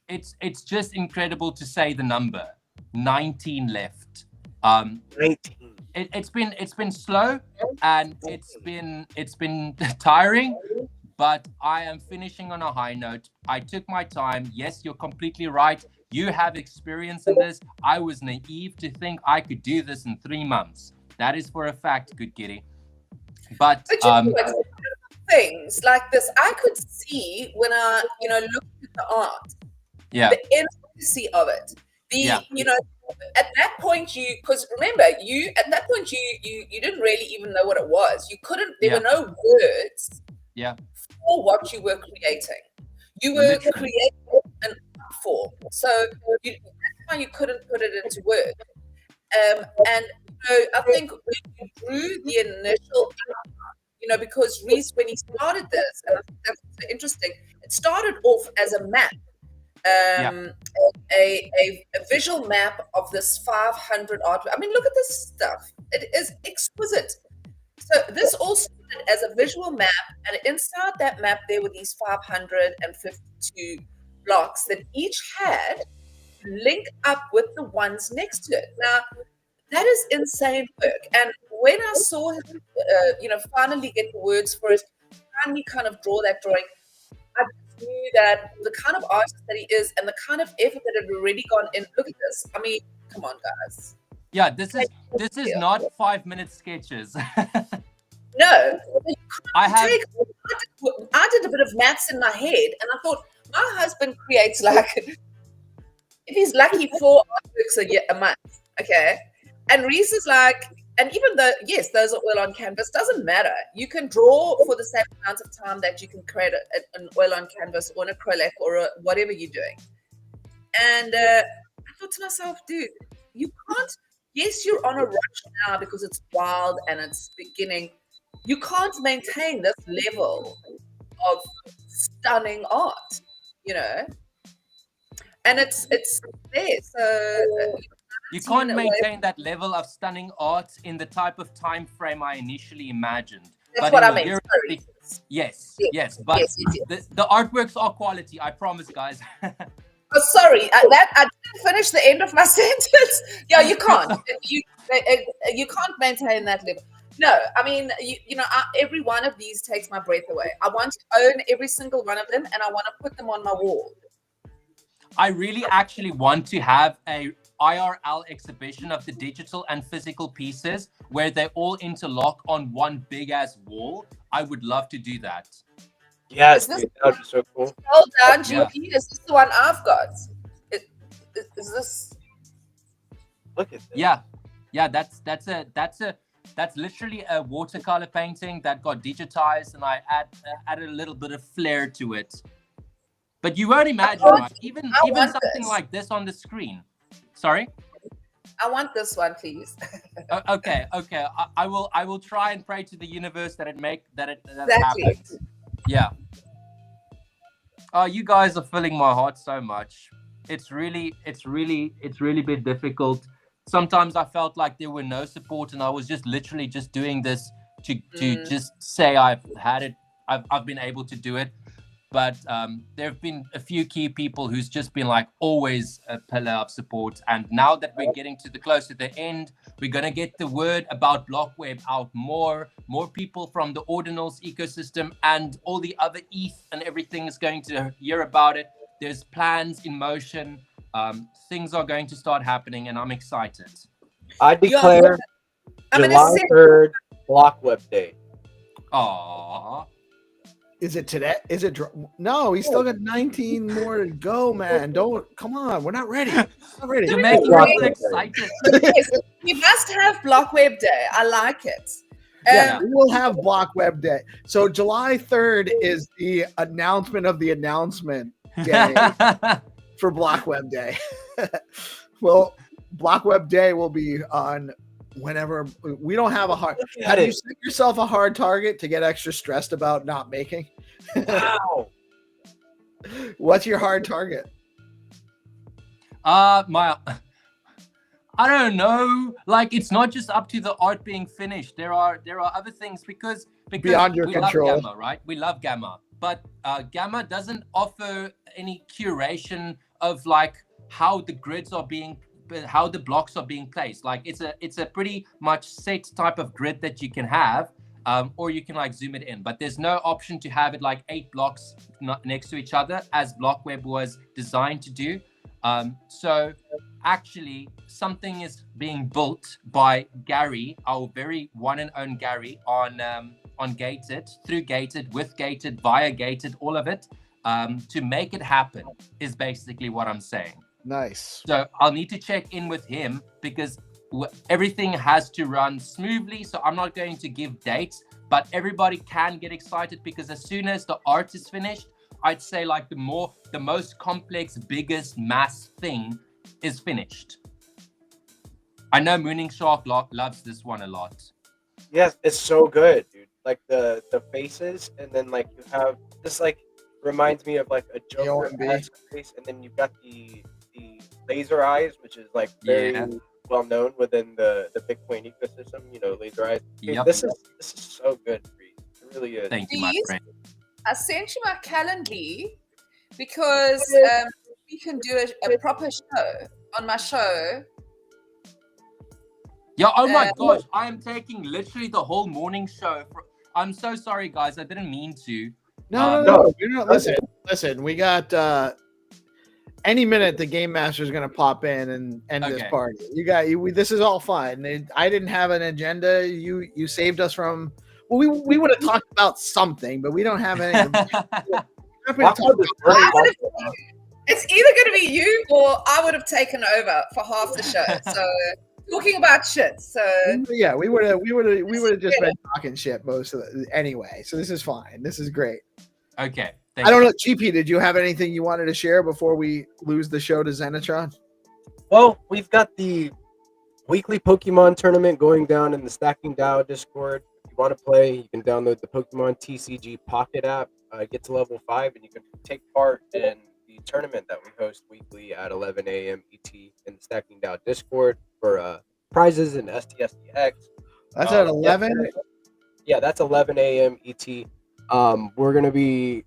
it's just incredible to say the number 19 left. 19. It's been slow and it's been tiring, but I am finishing on a high note. I took my time. Yes, you're completely right. You have experience in this. I was naive to think I could do this in 3 months. That is for a fact, good Giddy. But things like this, I could see when I looked at the art. Yeah. The intricacy of it. At that point, because remember, at that point you didn't really even know what it was. You couldn't. There were no words. Yeah. For what you were creating, you were creating an art form. So that's why you couldn't put it into words. And So I think when you drew the initial, because Reese, when he started this, and I think that's so interesting, it started off as a map, a visual map of this 500 art. I mean, look at this stuff. It is exquisite. So this all started as a visual map, and inside that map there were these 552 blocks that each had link up with the ones next to it. Now, that is insane work. And when I saw him, finally get the words for it, finally kind of draw that drawing, I just knew that the kind of artist that he is and the kind of effort that had already gone in. Look at this. I mean, come on, guys. Yeah, this is not 5-minute sketches. No, I did a bit of maths in my head, and I thought my husband creates like, if he's lucky, 4 artworks a month. Okay, and Reese is like, and even though yes, those are oil on canvas, doesn't matter. You can draw for the same amount of time that you can create an oil on canvas or an acrylic or whatever you're doing. And I thought to myself, dude, you can't. Yes, you're on a rush now because it's wild and it's beginning. You can't maintain this level of stunning art, and it's there. So you can't maintain that level of stunning art in the type of time frame I initially imagined. That's what I meant. Yes, but yes. The artworks are quality. I promise, guys. Oh, sorry, I didn't finish the end of my sentence. Yeah, you can't. You can't maintain that level. No, I mean, every one of these takes my breath away. I want to own every single one of them, and I want to put them on my wall. I really actually want to have a IRL exhibition of the digital and physical pieces where they all interlock on one big ass wall. I would love to do that. Yes, dude, that would be so cool. Hold down, GP. Yeah. Is this the one I've got? Is this? Look at this. Yeah. That's literally a watercolor painting that got digitized, and I added a little bit of flair to it. But you won't imagine, right? Even something like this on the screen. Sorry. I want this one, please. Okay. I will try and pray to the universe that exactly. happens. Yeah. Oh, you guys are filling my heart so much. It's really been difficult. Sometimes I felt like there were no support, and I was just literally just doing this to just say I've had it. I've been able to do it. But there have been a few key people who's just been like always a pillar of support. And now that we're getting close to the end, we're going to get the word about BlockWeb out more. More people from the Ordinals ecosystem and all the other ETH and everything is going to hear about it. There's plans in motion. Things are going to start happening, and I'm excited. I declare July 3rd, BlockWeb Day. Aww. Is it today? Is it? No, he's still got 19 more to go, man. Come on. We're not ready. You're making me excited. We must have BlockWeb Day. I like it. Yeah, we will have BlockWeb Day. So July 3rd is the announcement of the announcement day for BlockWeb Day. Well, BlockWeb Day will be on whenever. We don't have a hard. Have you set yourself a hard target to get extra stressed about not making? Wow. What's your hard target? I don't know. Like, it's not just up to the art being finished. There are other things because beyond your control. Love Gamma, right? We love Gamma, but Gamma doesn't offer any curation of like how the grids are being. How the blocks are being placed. Like it's a pretty much set type of grid that you can have, or you can like zoom it in, but there's no option to have it like 8 blocks next to each other as BlockWeb was designed to do. So actually something is being built by Gary, our very one and own Gary, on Gated, through Gated, with Gated, via Gated, all of it, to make it happen is basically what I'm saying. Nice. So I'll need to check in with him because everything has to run smoothly. So I'm not going to give dates, but everybody can get excited because as soon as the art is finished, I'd say like the most complex, biggest mass thing is finished. I know Mooning Shark loves this one a lot. Yes, it's so good, dude. Like the faces, and then like you have this like reminds me of like a Joker face, and then you've got the laser eyes, which is like very well known within the Bitcoin ecosystem. You know, laser eyes. Dude, Yep. this is so good, Reese. It really is. Thank you, my friend. I sent you my Calendly because we can do a proper show on my show. Yeah, oh my gosh, I am taking literally the whole morning show. I'm so sorry, guys. I didn't mean to. No. Listen. We got any minute the game master is going to pop in and end this party. This is all fine. I didn't have an agenda. You saved us from. Well, we would have talked about something, but we don't have any. It's either going to be you or I would have taken over for half the show. So. Talking about shit, so yeah, we would have just been talking shit most of it anyway. So this is fine. This is great. Okay. I don't know, GP. Did you have anything you wanted to share before we lose the show to Xenitron? Well, we've got the weekly Pokemon tournament going down in the Stacking DAO Discord. If you want to play, you can download the Pokemon TCG Pocket app. Get to level 5, and you can take part in the tournament that we host weekly at 11 a.m. ET in the Stacking DAO Discord for prizes and STSDX. That's at 11? Yeah, that's 11 a.m. ET. We're going to be,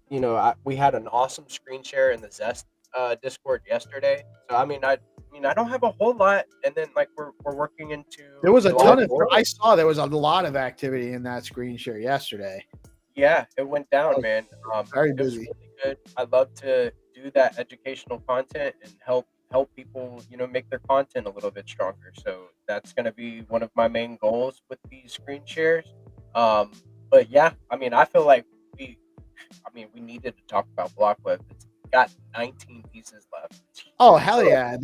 we had an awesome screen share in the Zest Discord yesterday. So, I don't have a whole lot. And then, like, we're working into... There was a ton of... I saw there was a lot of activity in that screen share yesterday. Yeah, it went down, man. Very busy. It was really good. I love to do that educational content and help people, make their content a little bit stronger. So that's going to be one of my main goals with these screen shares. But yeah, I feel like we needed to talk about Blockweb. It's got 19 pieces left. Oh hell yeah!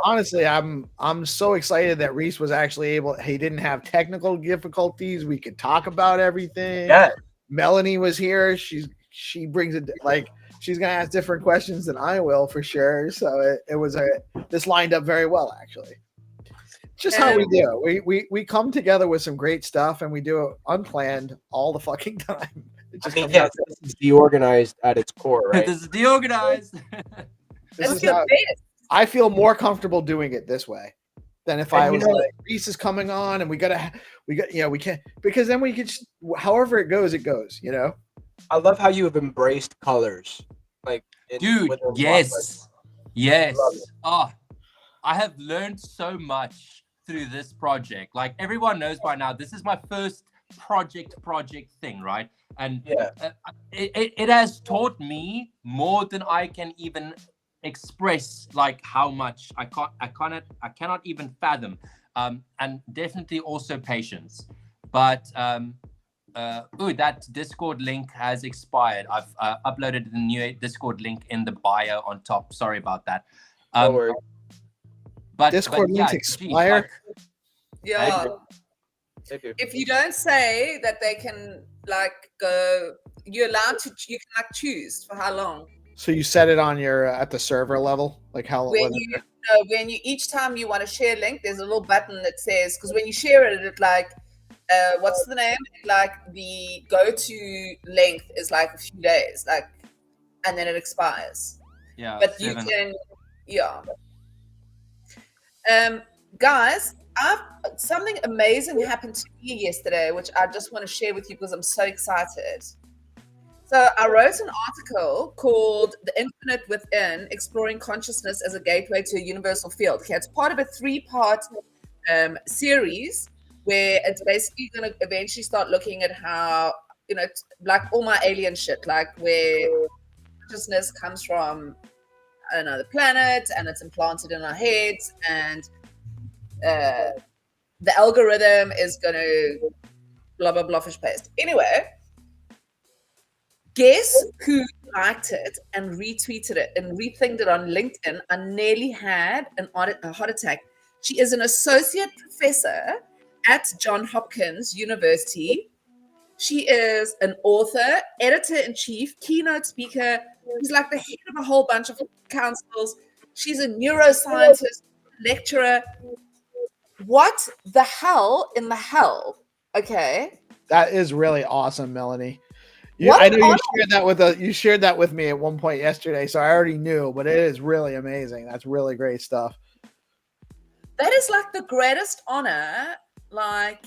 Honestly, I'm so excited that Reese was actually able. He didn't have technical difficulties. We could talk about everything. Yeah. Melanie was here. She brings it like. She's gonna ask different questions than I will for sure. So this lined up very well actually. Just how we do. We come together with some great stuff and we do it unplanned all the fucking time. It just this is DeOrganized at its core, right? This is DeOrganized. I feel more comfortable doing it this way than if I was like Reese is coming on and we can't because then we could however it goes. I love how you have embraced colors. Like, dude, yes. Oh, I have learned so much through this project. Like, everyone knows by now, this is my first project thing, right? And it has taught me more than I can even express, like how much I cannot even fathom. And definitely also patience. But that Discord link has expired. I've uploaded the new Discord link in the bio on top. Sorry about that. Don't worry. But Discord links expire? Yeah. They do. If you don't say that they can go, you can choose for how long. So you set it on your at the server level, like how when you each time you want to share a link, there's a little button that says, because when you share it what's the name? Like the go-to length is like a few days, and then it expires. Yeah. But you can, guys, something amazing happened to me yesterday, which I just want to share with you because I'm so excited. So I wrote an article called "The Infinite Within: Exploring Consciousness as a Gateway to a Universal Field." Okay, it's part of a 3-part series where it's basically going to eventually start looking at how, like all my alien shit, like where consciousness comes from another planet and it's implanted in our heads, and the algorithm is going to blah, blah, blah, fish paste. Anyway, guess who liked it and retweeted it and rethinked it on LinkedIn? I nearly had a heart attack. She is an associate professor at Johns Hopkins University. She is an author, editor-in-chief, keynote speaker. She's like the head of a whole bunch of councils. She's a neuroscientist, lecturer. What the hell in the hell? Okay. That is really awesome, Melanie. What I know an you honor. shared that with me at one point yesterday, so I already knew, but it is really amazing. That's really great stuff. That is like the greatest honor, like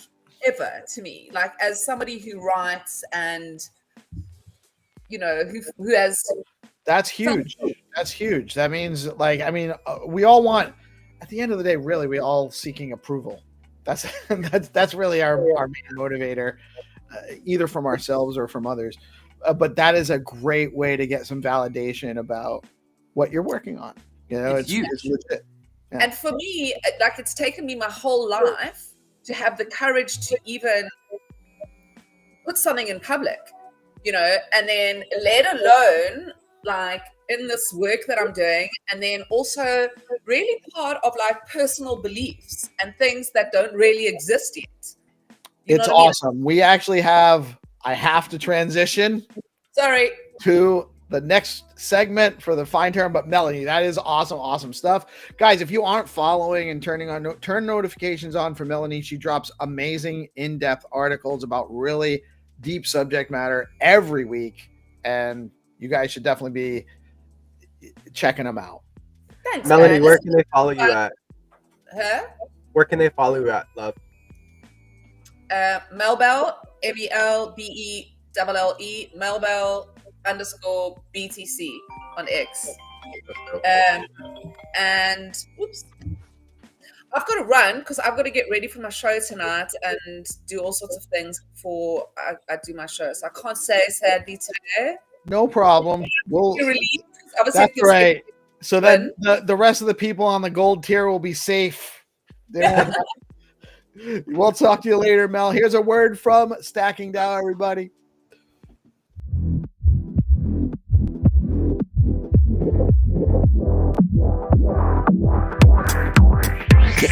ever to me. Like as somebody who writes and who has That's huge. That's huge. That means, like, I mean, we all want, at the end of the day, really, we all seeking approval. That's that's really our main motivator, either from ourselves or from others. But that is a great way to get some validation about what you're working on. It's huge. It's legit. Yeah. And for me, like it's taken me my whole life to have the courage to even put something in public, and then let alone like in this work that I'm doing, and then also really part of like personal beliefs and things that don't really exist yet. It's awesome. We actually I have to transition. Sorry. To the next segment for the Find2Earn, but Melanie, that is awesome stuff. Guys, if you aren't following and turn notifications on for Melanie, she drops amazing in-depth articles about really deep subject matter every week, and you guys should definitely be checking them out. Thanks, Melanie, man. where can they follow you at? Huh? Where can they follow you at, love? Melbell, MELBELLE, Melbell _BTC on X. And oops, I've got to run because I've got to get ready for my show tonight and do all sorts of things before I do my show. So I can't say sadly today. No problem. You're relieved? That's right. So then the rest of the people on the gold tier will be safe. We'll talk to you later, Mel. Here's a word from Stacking Dow, everybody. What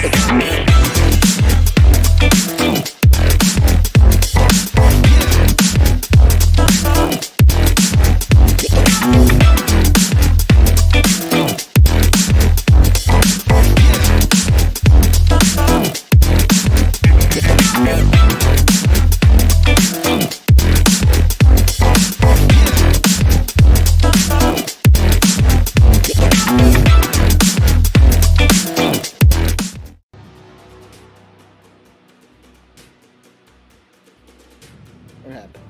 happened?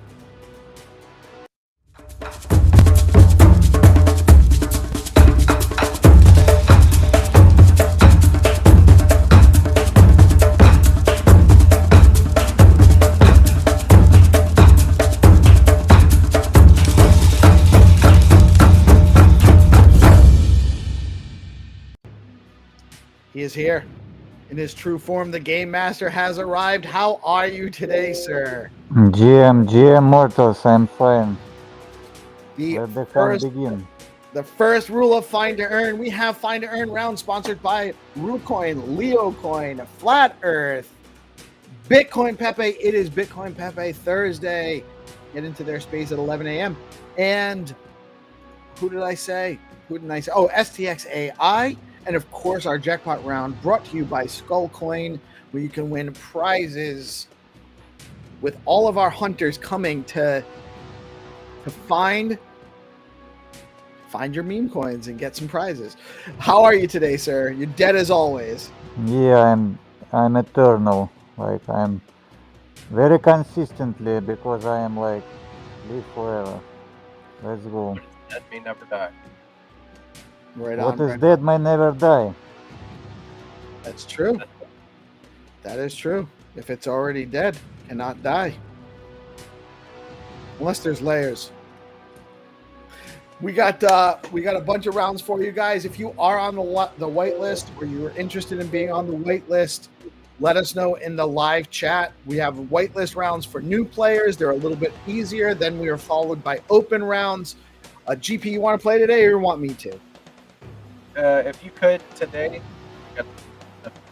He is here. In his true form, the Game Master has arrived. How are you today, sir? GM mortals, I'm fine. The Let the fun begin. The first rule of Find2Earn, we have Find2Earn round sponsored by Rucoin, LeoCoin, Flat Earth, Bitcoin Pepe. It is Bitcoin Pepe Thursday. Get into their space at 11 a.m. And who did I say? Oh, STX AI. And of course, our jackpot round brought to you by Skullcoin, where you can win prizes with all of our hunters coming to find your meme coins and get some prizes. How are you today, sir? You're dead as always. Yeah, I'm eternal. Like I'm very consistently because I am like live forever. Let's go. Dead may never die. Right What on. is dead may never die. That's true. That is true. If it's already dead, cannot die. Unless there's layers. We got a bunch of rounds for you guys. If you are on the whitelist or you're interested in being on the whitelist, let us know in the live chat. We have whitelist rounds for new players. They're a little bit easier. Then we are followed by open rounds. GP, you want to play today or you want me to? If you could today,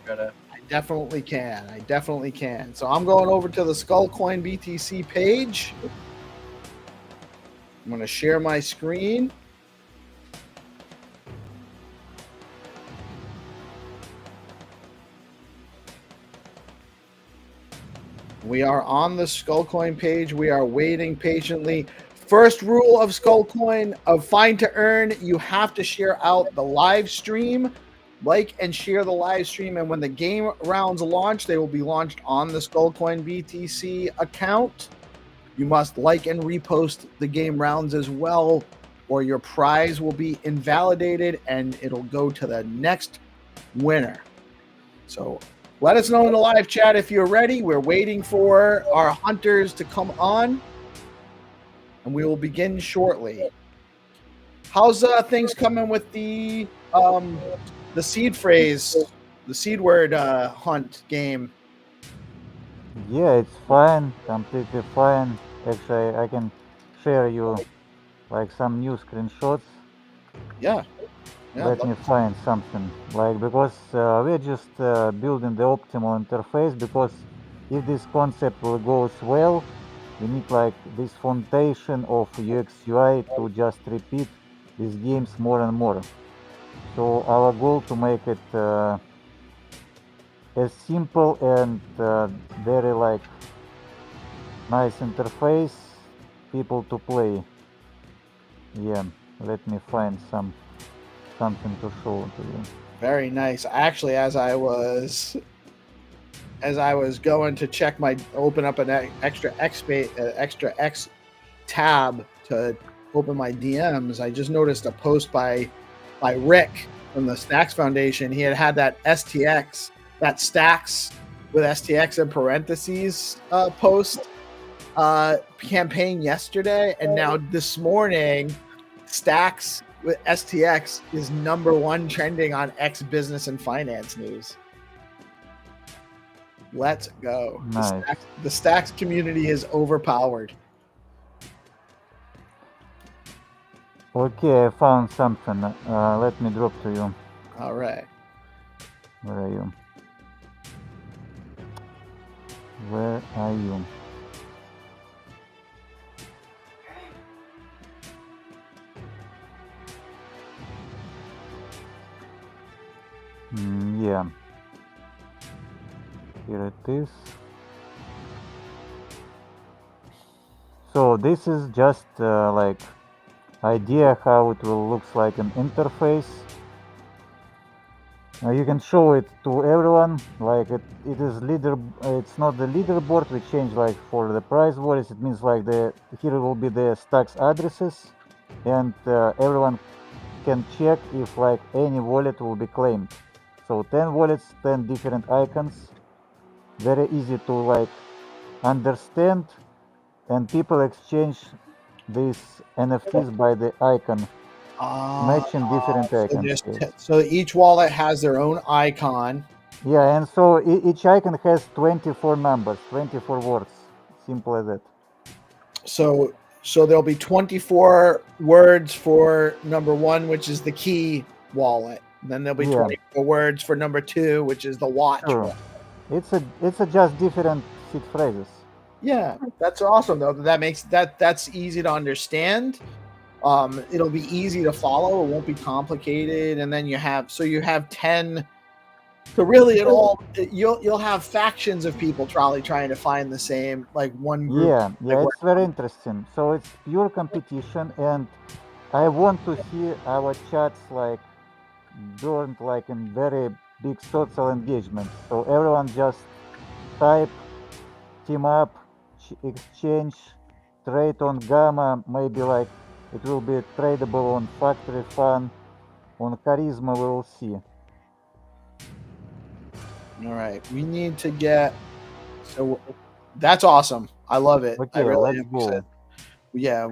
gotta. I definitely can. So I'm going over to the Skullcoin BTC page. I'm going to share my screen. We are on the Skullcoin page. We are waiting patiently. First rule of Skullcoin of Find2Earn: you have to share out the live stream. Like and share the live stream, and when the game rounds launch, they will be launched on the Skullcoin BTC account. You must like and repost the game rounds as well, or your prize will be invalidated and it'll go to the next winner. So let us know in the live chat if you're ready. We're waiting for our hunters to come on, and we will begin shortly. How's things coming with the seed phrase, the seed word hunt game? Yeah, it's fine, completely fine. Actually, I can share you like some new screenshots. Yeah. Let me find something, like, because we're just building the optimal interface, because if this concept will goes well, we need like this foundation of UX UI to just repeat these games more and more. So our goal to make it as simple and very like nice interface, people to play. Yeah, let me find something to show to you. Very nice. Actually, as I was going to check open up an extra X tab to open my DMs, I just noticed a post by Rick from the Stacks Foundation. He had that STX, that Stacks with STX in parentheses post campaign yesterday, and now this morning, Stacks with STX is #1 trending on X Business and Finance News. Let's go. Nice. The Stacks community is overpowered. Okay, I found something. Let me drop to you. All right. Where are you? Where are you? Yeah. Here it is. So this is just like idea how it will looks like an interface. You can show it to everyone. Like it is leader. It's not the leaderboard. We change like for the prize wallets. It means like here will be the stacks addresses, and everyone can check if like any wallet will be claimed. So 10 wallets, 10 different icons. Very easy to like understand, and people exchange these NFTs by the icon, matching different icons. So each wallet has their own icon. Yeah, and so each icon has 24 numbers, 24 words. Simple as that. So there'll be 24 words for #1, which is the key wallet. And then there'll be 24 words for #2, which is the watch. Sure. It's just different seed phrases. Yeah, that's awesome though. That makes that's easy to understand. It'll be easy to follow. It won't be complicated. And then you have 10. So really, you'll have factions of people probably trying to find the same, like one group. Yeah, it's very interesting. So it's pure competition, and I want to see our chats like burned like in very big social engagement. So everyone just type, team up, exchange, trade on Gamma, maybe like it will be tradable on Factory Fun, on Charisma, we will see. All right, we need to get, so that's awesome. I love it. Okay, let's go. Yeah,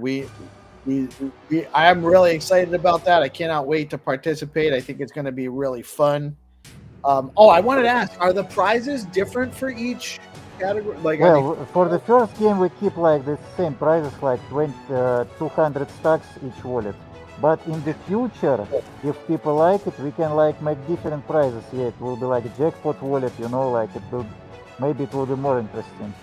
I am really excited about that. I cannot wait to participate. I think it's going to be really fun. I wanted to ask, are the prizes different for each category? Like, well, for the first game, we keep like the same prizes, like 200 stacks each wallet. But in the future, if people like it, we can like make different prizes. Yeah, it will be like a jackpot wallet, you know, like maybe it will be more interesting.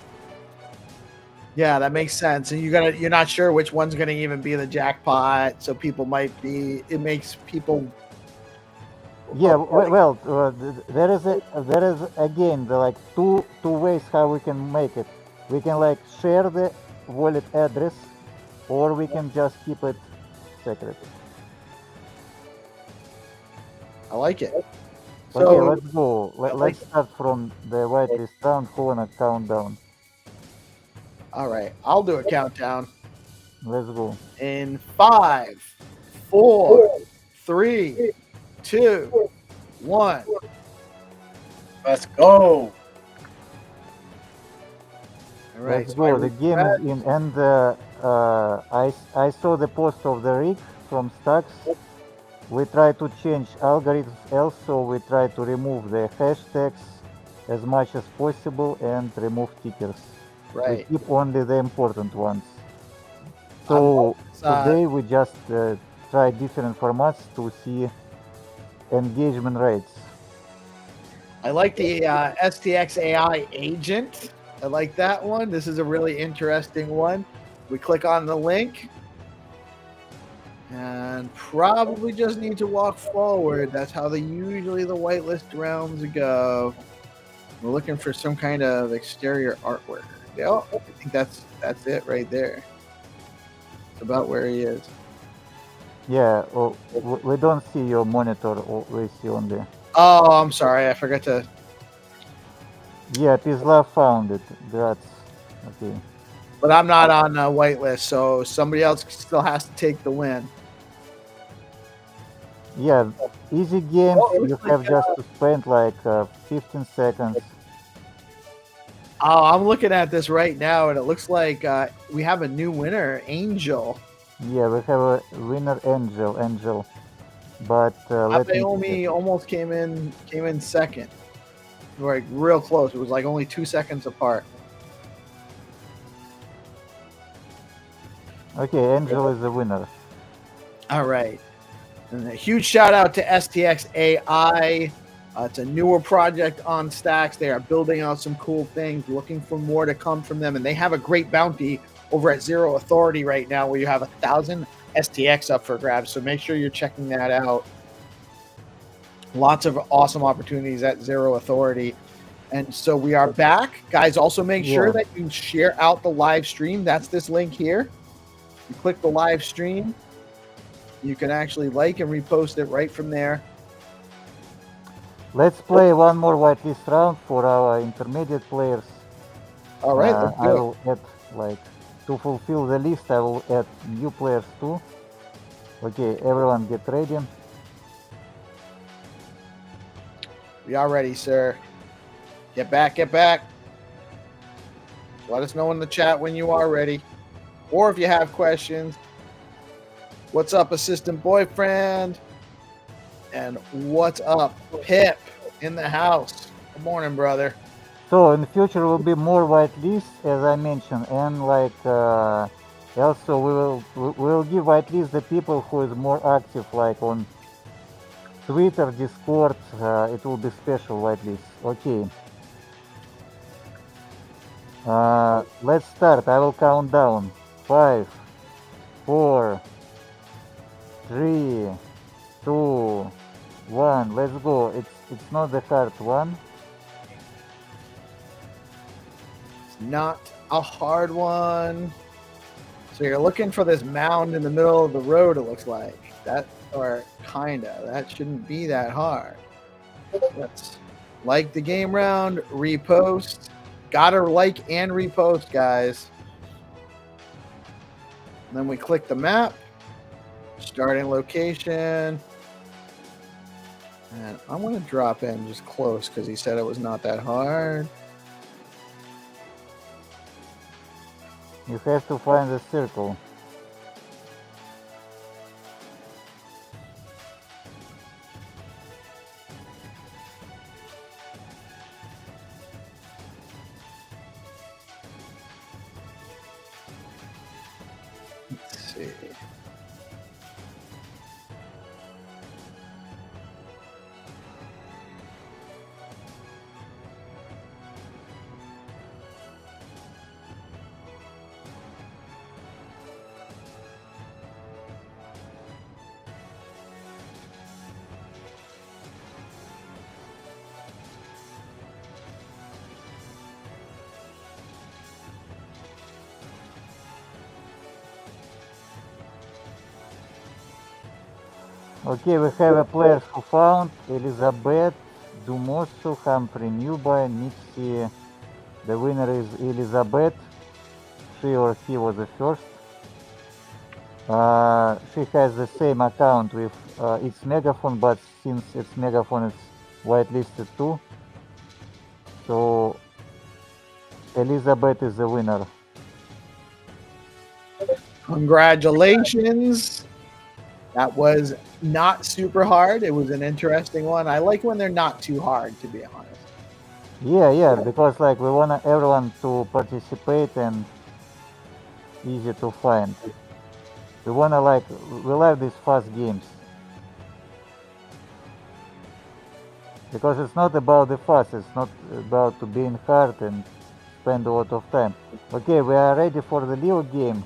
Yeah, that makes sense. And you're not sure which one's gonna even be the jackpot, so people might be. It makes people. Yeah, there is again like two ways how we can make it. we can like share the wallet address, or we can just keep it secret. I like it. Okay, So let's go. Let's start from the whitelist round. Who wanna count down? all right, I'll do a countdown Let's go. in 5, 4, 3, 2, 1. Let's go. All right. Let's so go. I The game is in, and I saw the post of the rig from Stacks. We try to change algorithms also. We try to remove the hashtags as much as possible and remove tickers. Right. We keep only the important ones. So today we just try different formats to see engagement rates. I like the STX AI agent. I like that one. This is a really interesting one. We click on the link and probably just need to walk forward. That's how usually the whitelist rounds go. We're looking for some kind of exterior artwork. Yeah, I think that's it right there. It's about where he is. Yeah, we don't see your monitor, we see only. Oh, I'm sorry. I forgot to. Yeah, PeaceLove found it. That's okay. But I'm not on a whitelist, so somebody else still has to take the win. Yeah, easy games. You have just to spend like 15 seconds. Oh, I'm looking at this right now, and it looks like we have a new winner, Angel. Yeah, we have a winner, Angel. But let me. Naomi almost came in second. Like real close. It was like only 2 seconds apart. Okay, Angel is the winner. All right. And a huge shout out to STX AI. It's a newer project on Stacks. They are building out some cool things, looking for more to come from them. And they have a great bounty over at Zero Authority right now where you have 1,000 STX up for grabs. So make sure you're checking that out. Lots of awesome opportunities at Zero Authority. And so we are back. Guys, also make sure that you share out the live stream. That's this link here. You click the live stream. You can actually like and repost it right from there. Let's play one more whitelist round for our intermediate players. All right, let's do I will add, like, to fulfill the list, I will add new players too. Okay, everyone get ready. We are ready, sir. Get back, get back. Let us know in the chat when you are ready. Or if you have questions. What's up, assistant boyfriend? And what's up, Pip in the house? Good morning, brother. So in the future will be more whitelists, as I mentioned, and like also we will give whitelist the people who is more active, like on Twitter, Discord. It will be special whitelist. Okay. Let's start. I will count down. 5, 4, 3, 2, 1. Let's go. It's not the hard one. It's not a hard one. So you're looking for this mound in the middle of the road, it looks like. That, or kinda. That shouldn't be that hard. Let's like the game round, repost. Gotta like and repost, guys. And then we click the map, starting location. And I'm going to drop in just close because he said it was not that hard. You have to find the circle. Let's see. Okay, we have a players who found Elizabeth, Dumoso, Humphrey Newby, Nipsey. The winner is Elizabeth. She or he was the first. She has the same account with its megaphone, but since its megaphone is whitelisted too, so Elizabeth is the winner. Congratulations. That was not super hard. It was an interesting one. I like when they're not too hard, to be honest. Yeah, because like we want everyone to participate and easy to find. We wanna like we like these fast games because it's not about the fast. It's not about to being hard and spend a lot of time. Okay, we are ready for the Leo game.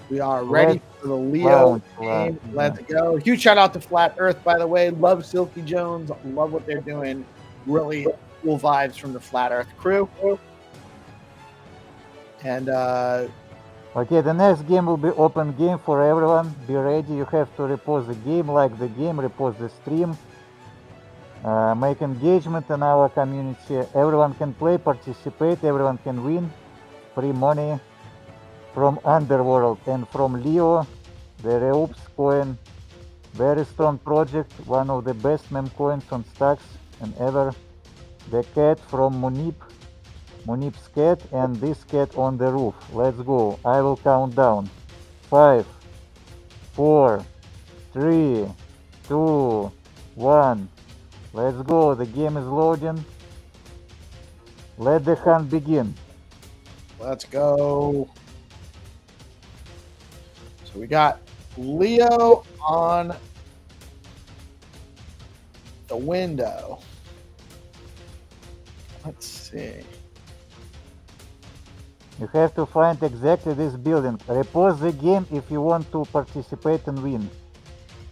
We are ready for the Leo game. Let's go. Huge shout out to Flat Earth, by the way. Love Silky Jones. Love what they're doing. Really cool vibes from the Flat Earth crew. And okay, the next game will be open game for everyone. Be ready. You have to repost the game, like the game, repost the stream, make engagement in our community. Everyone can play, participate, everyone can win. Free money from Underworld and from Leo, the Reops coin. Very strong project, one of the best meme coins on stacks and ever. The cat from Munip's cat, and this cat on the roof. Let's go. I will count down. 5, 4, 3, 2, 1. Let's go. The game is loading. Let the hunt begin. let's go. So we got Leo on the window. Let's see. You have to find exactly this building. Repost the game if you want to participate and win.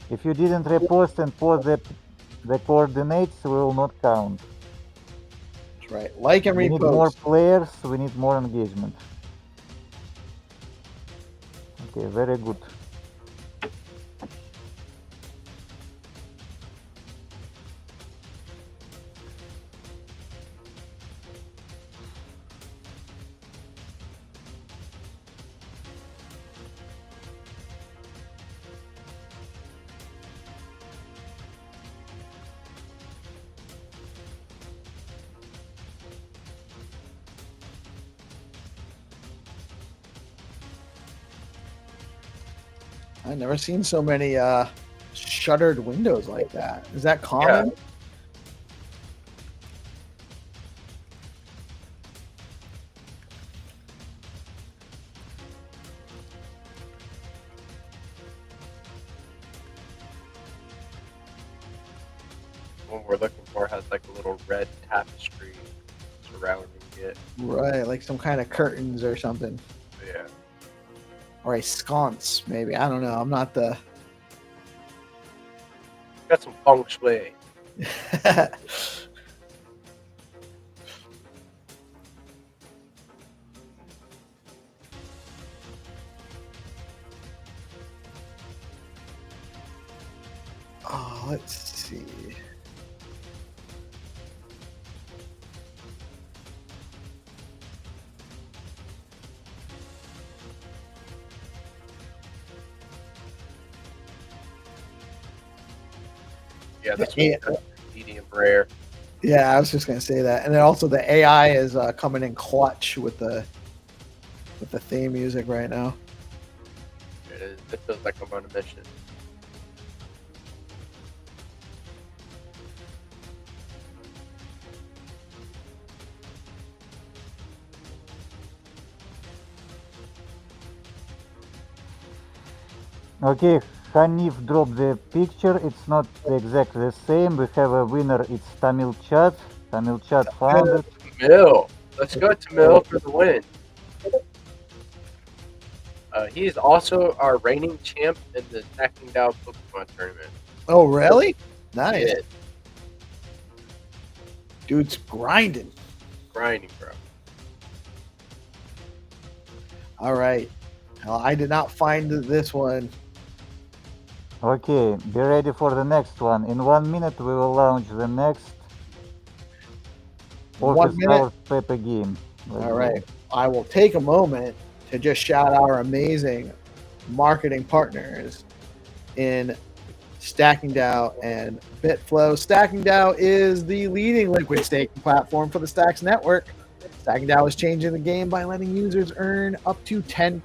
If you didn't repost and post the coordinates, we will not count. That's right. Like and We need more repost. players, we need more engagement. Okay, very good. I've never seen so many shuttered windows like that. Is that common? What we're looking for has like a little red tapestry surrounding it. Right, like some kind of curtains or something. Yeah. Or a sconce, maybe. I don't know. I'm not the. Got some feng shui. Oh, let's see. Yeah, this Yeah. one's medium rare. Yeah, I was just gonna say that, and then also the AI is coming in clutch with the theme music right now. It feels like I'm on a mission. Okay, Hanif dropped the picture. It's not exactly the same. We have a winner. It's Tamil Chat. Tamil Chat found it. Mill. Let's go to Mill for the win. He is also our reigning champ in the Stacking Down Pokemon tournament. Oh, really? Nice. Yeah, Dude's grinding. grinding, bro. All right. Well, I did not find this one. Okay, be ready for the next one. In 1 minute, we will launch the next 1 Office minute. Hours Pepe game. Let's All go. right. I will take a moment to just shout out our amazing marketing partners in Stacking DAO and BitFlow. Stacking DAO is the leading liquid staking platform for the Stacks network. Stacking DAO is changing the game by letting users earn up to 10%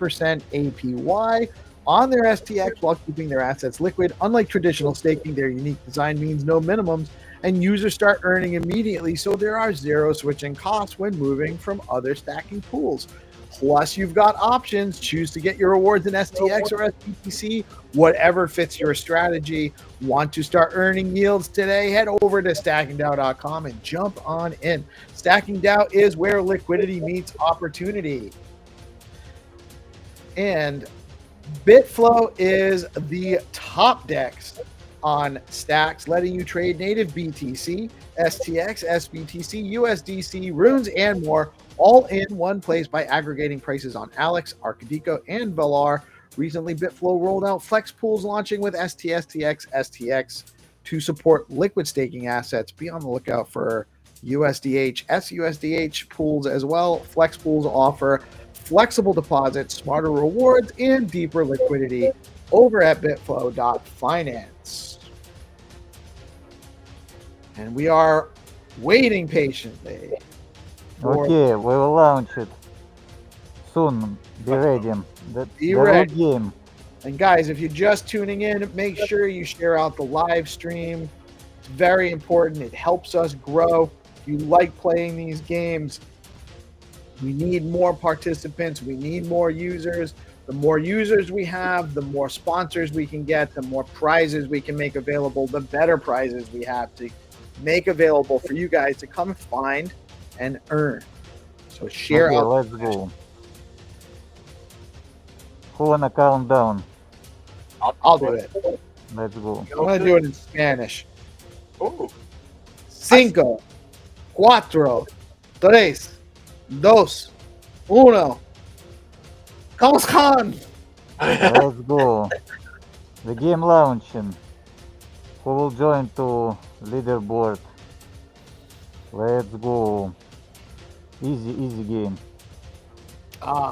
APY on their STX while keeping their assets liquid. Unlike traditional staking, their unique design means no minimums, and users start earning immediately, so there are zero switching costs when moving from other stacking pools. Plus, you've got options. Choose to get your rewards in STX or SBTC, whatever fits your strategy. Want to start earning yields today? Head over to stackingdow.com and jump on in. Stacking DAO is where liquidity meets opportunity. And BitFlow is the top DEX on Stacks, letting you trade native BTC, STX, SBTC, USDC, runes, and more, all in one place by aggregating prices on Alex, Arcadico, and Velar. Recently, BitFlow rolled out flex pools launching with STSTX, STX to support liquid staking assets. Be on the lookout for USDH, SUSDH pools as well. Flex pools offer flexible deposits, smarter rewards, and deeper liquidity over at bitflow.finance. And we are waiting patiently. Okay, we will launch it soon. Be ready. Be the ready. real game. And guys, if you're just tuning in, make sure you share out the live stream. It's very important. It helps us grow. If you like playing these games, we need more participants. We need more users. The more users we have, the more sponsors we can get, the more prizes we can make available, the better prizes we have to make available for you guys to come find and earn. So share Okay, out. let's go. Who wanna count down? I'll do it. Let's go. I'm going to do it in Spanish. Ooh. 5, 4, 3, 2, 1. Come on! Let's go. The game launching. Who will join to leaderboard? Let's go. Easy game.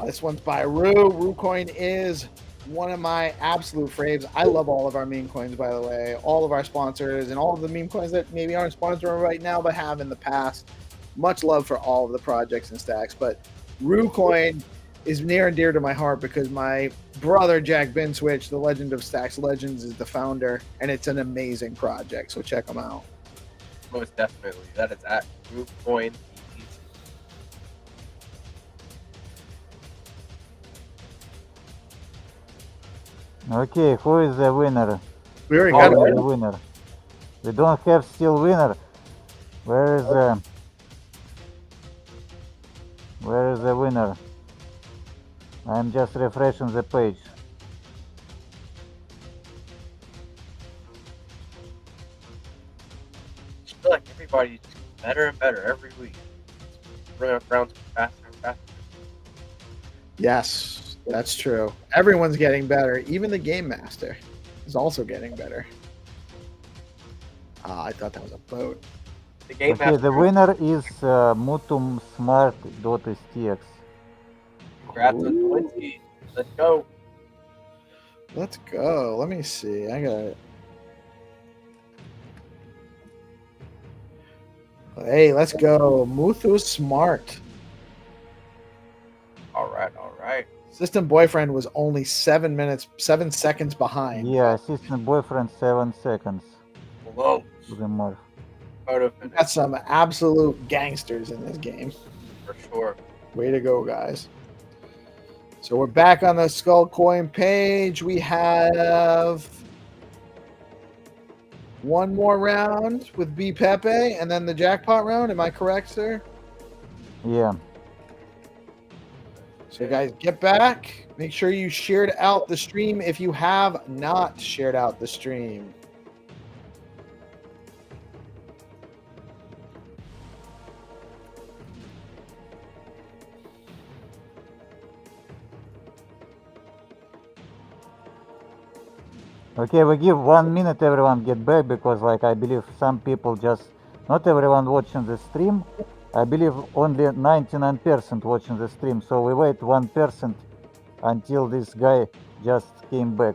This one's by Rue. RueCoin is one of my absolute faves. I love all of our meme coins, by the way. All of our sponsors and all of the meme coins that maybe aren't sponsored right now but have in the past. Much love for all of the projects and stacks. But RueCoin is near and dear to my heart because my brother, Jack Binswitch, the Legend of Stacks Legends, is the founder. And it's an amazing project. So check them out. Most definitely. That is at RueCoin. Okay, who is the winner? We already got Who is it. the winner? We don't have still winner. Where is the winner? I'm just refreshing the page. I feel like everybody's better and better every week. Running up rounds faster and faster. Yes, that's true. Everyone's getting better. Even the Game Master is also getting better. I thought that was a boat. The game Okay, the winner is Mutum Smart.stx. Congrats on 20. Let's go. Let's go. Let me see. I got it. Hey, let's go. Muthu Smart. All right. System boyfriend was only 7 seconds behind. Yeah, assistant boyfriend 7 seconds Whoa. to the mark. Photo We finish got some absolute gangsters in this game. for sure. Way to go, guys. So we're back on the Skull Coin page. We have one more round with B Pepe and then the jackpot round. Am I correct, sir? Yeah. So guys, get back. Make sure you shared out the stream if you have not shared out the stream. Okay, we give 1 minute everyone get back because like I believe some people just not everyone watching the stream. I believe only 99% watching the stream. So we wait 1% until this guy just came back.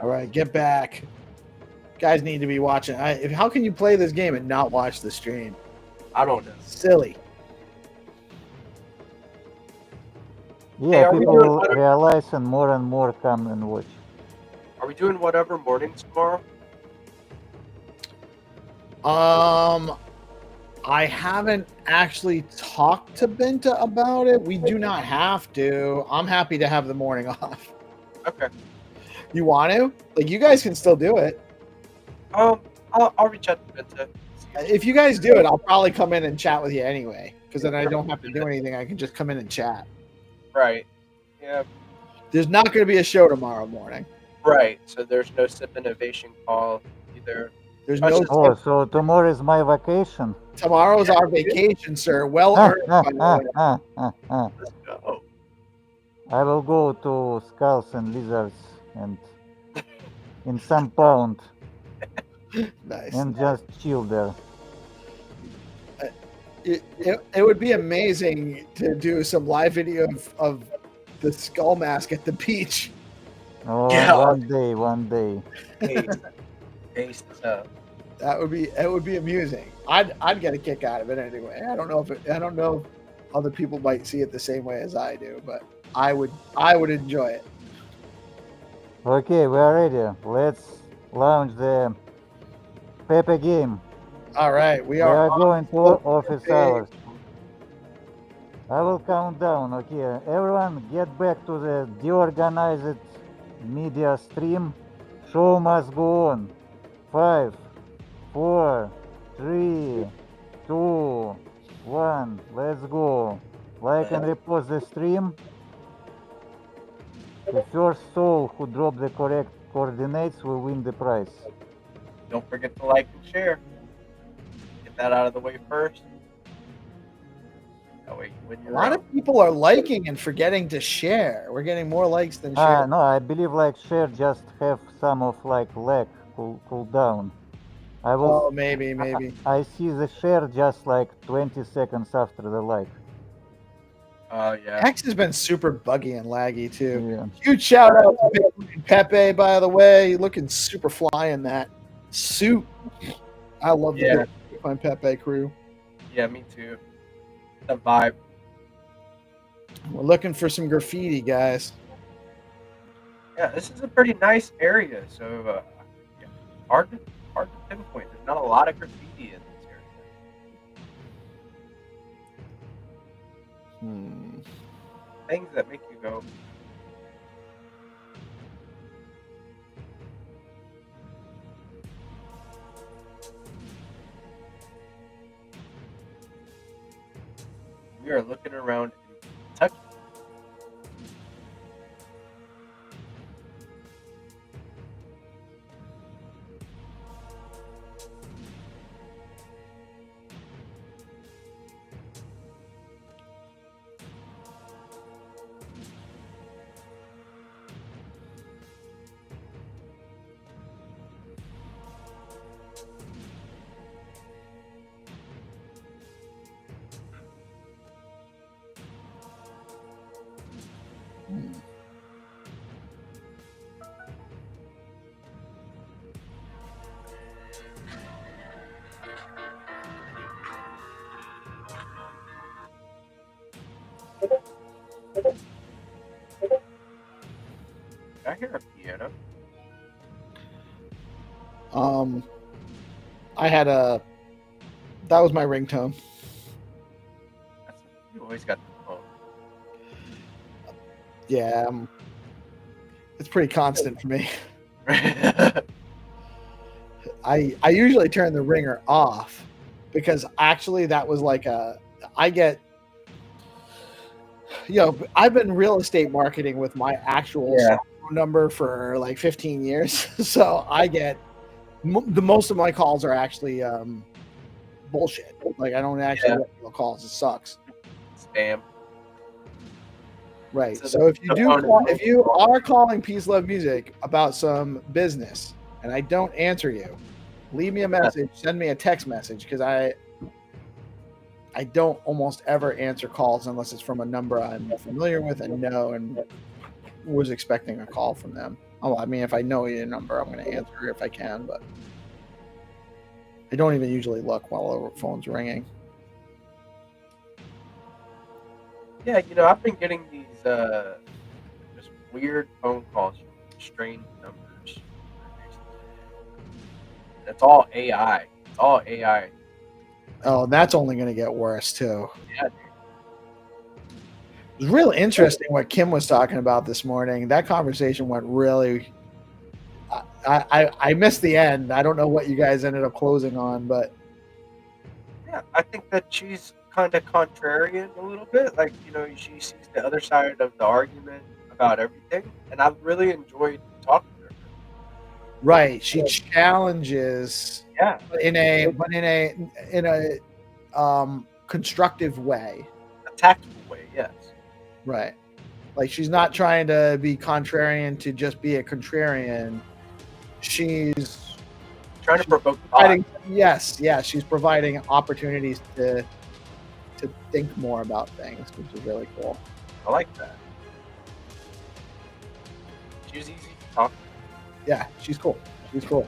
All right, get back. Guys need to be watching. How can you play this game and not watch the stream? I don't know. Silly. Yeah, are we people doing will whatever- realize and more come and watch. Are we doing whatever mornings tomorrow? I haven't actually talked to Binta about it. We do not have to. I'm happy to have the morning off. Okay. You want to? Like, you guys can still do it. I'll reach out to Benta. If you guys do it, I'll probably come in and chat with you anyway. Because then I don't have to do anything. I can just come in and chat. Right. Yeah. There's not going to be a show tomorrow morning. Right. So there's no SIP innovation call either. There's no. Oh, so tomorrow is my vacation. Tomorrow's our vacation, sir. Well earned. By the way. Let's go. I will go to Skulls and Lizards and in some pound Nice. and just chill there. It would be amazing to do some live video of the skull mask at the beach. Oh, Yeah. one day. Taste up. It would be amusing. I'd get a kick out of it anyway. I don't know if other people might see it the same way as I do, but I would enjoy it. Okay, we are ready. Let's launch the Pepe game. All right, we We are. are going to on office Pepe. hours. I will count down. Okay, everyone get back to the DeOrganized media stream. Show must go on. 5, 4, 3, 2, 1. Let's go. Like and repost the stream. The first soul who drop the correct coordinates will win the prize. Don't forget to like and share. Get that out of the way first. That way you win A your lot round. of people are liking and forgetting to share. We're getting more likes than share. No, I believe like share just have some of like lag cool down. I will. Oh, maybe. I see the share just like 20 seconds after the like. Yeah. X has been super buggy and laggy too. Yeah. Huge shout out to Bitcoin Pepe, by the way. Looking super fly in that suit. I love Yeah. the Bitcoin Pepe crew. Yeah, me too. The vibe. We're looking for some graffiti, guys. Yeah, this is a pretty nice area. So yeah, hard to pinpoint. There's not a lot of graffiti in this area. Things that make you go. We are looking around in Kentucky. I hear a piano. That was my ringtone. You always got the phone. Yeah, it's pretty constant for me. I usually turn the ringer off because actually that was like I've been real estate marketing with my actual cell phone number for like 15 years. So I get the most of my calls are actually bullshit. Like I don't actually get real calls. It sucks. Spam. Right. So So if you the do, phone call, is- if you are calling Peace Love Music about some business, and I don't answer you, leave me a message. Send me a text message because I don't almost ever answer calls unless it's from a number I'm familiar with and know and was expecting a call from them. Oh, I mean, if I know your number, I'm going to answer if I can, but I don't even usually look while the phone's ringing. Yeah, I've been getting these just weird phone calls from strange numbers. It's all AI. It's all AI. Oh, that's only going to get worse too. Yeah, dude. It was real interesting what Kim was talking about this morning. That conversation went really. I missed the end. I don't know what you guys ended up closing on, but Yeah, I think that she's kind of contrarian a little bit. Like, she sees the other side of the argument about everything, and I've really enjoyed talking to her. right, she challenges Yeah, in a constructive way. a tactful way, yes. Right. Like she's not trying to be contrarian to just be a contrarian. She's Trying to provoke thought. providing, yes, she's providing opportunities to think more about things, which is really cool. I like that. She was easy to talk to. Yeah, she's cool. She's cool.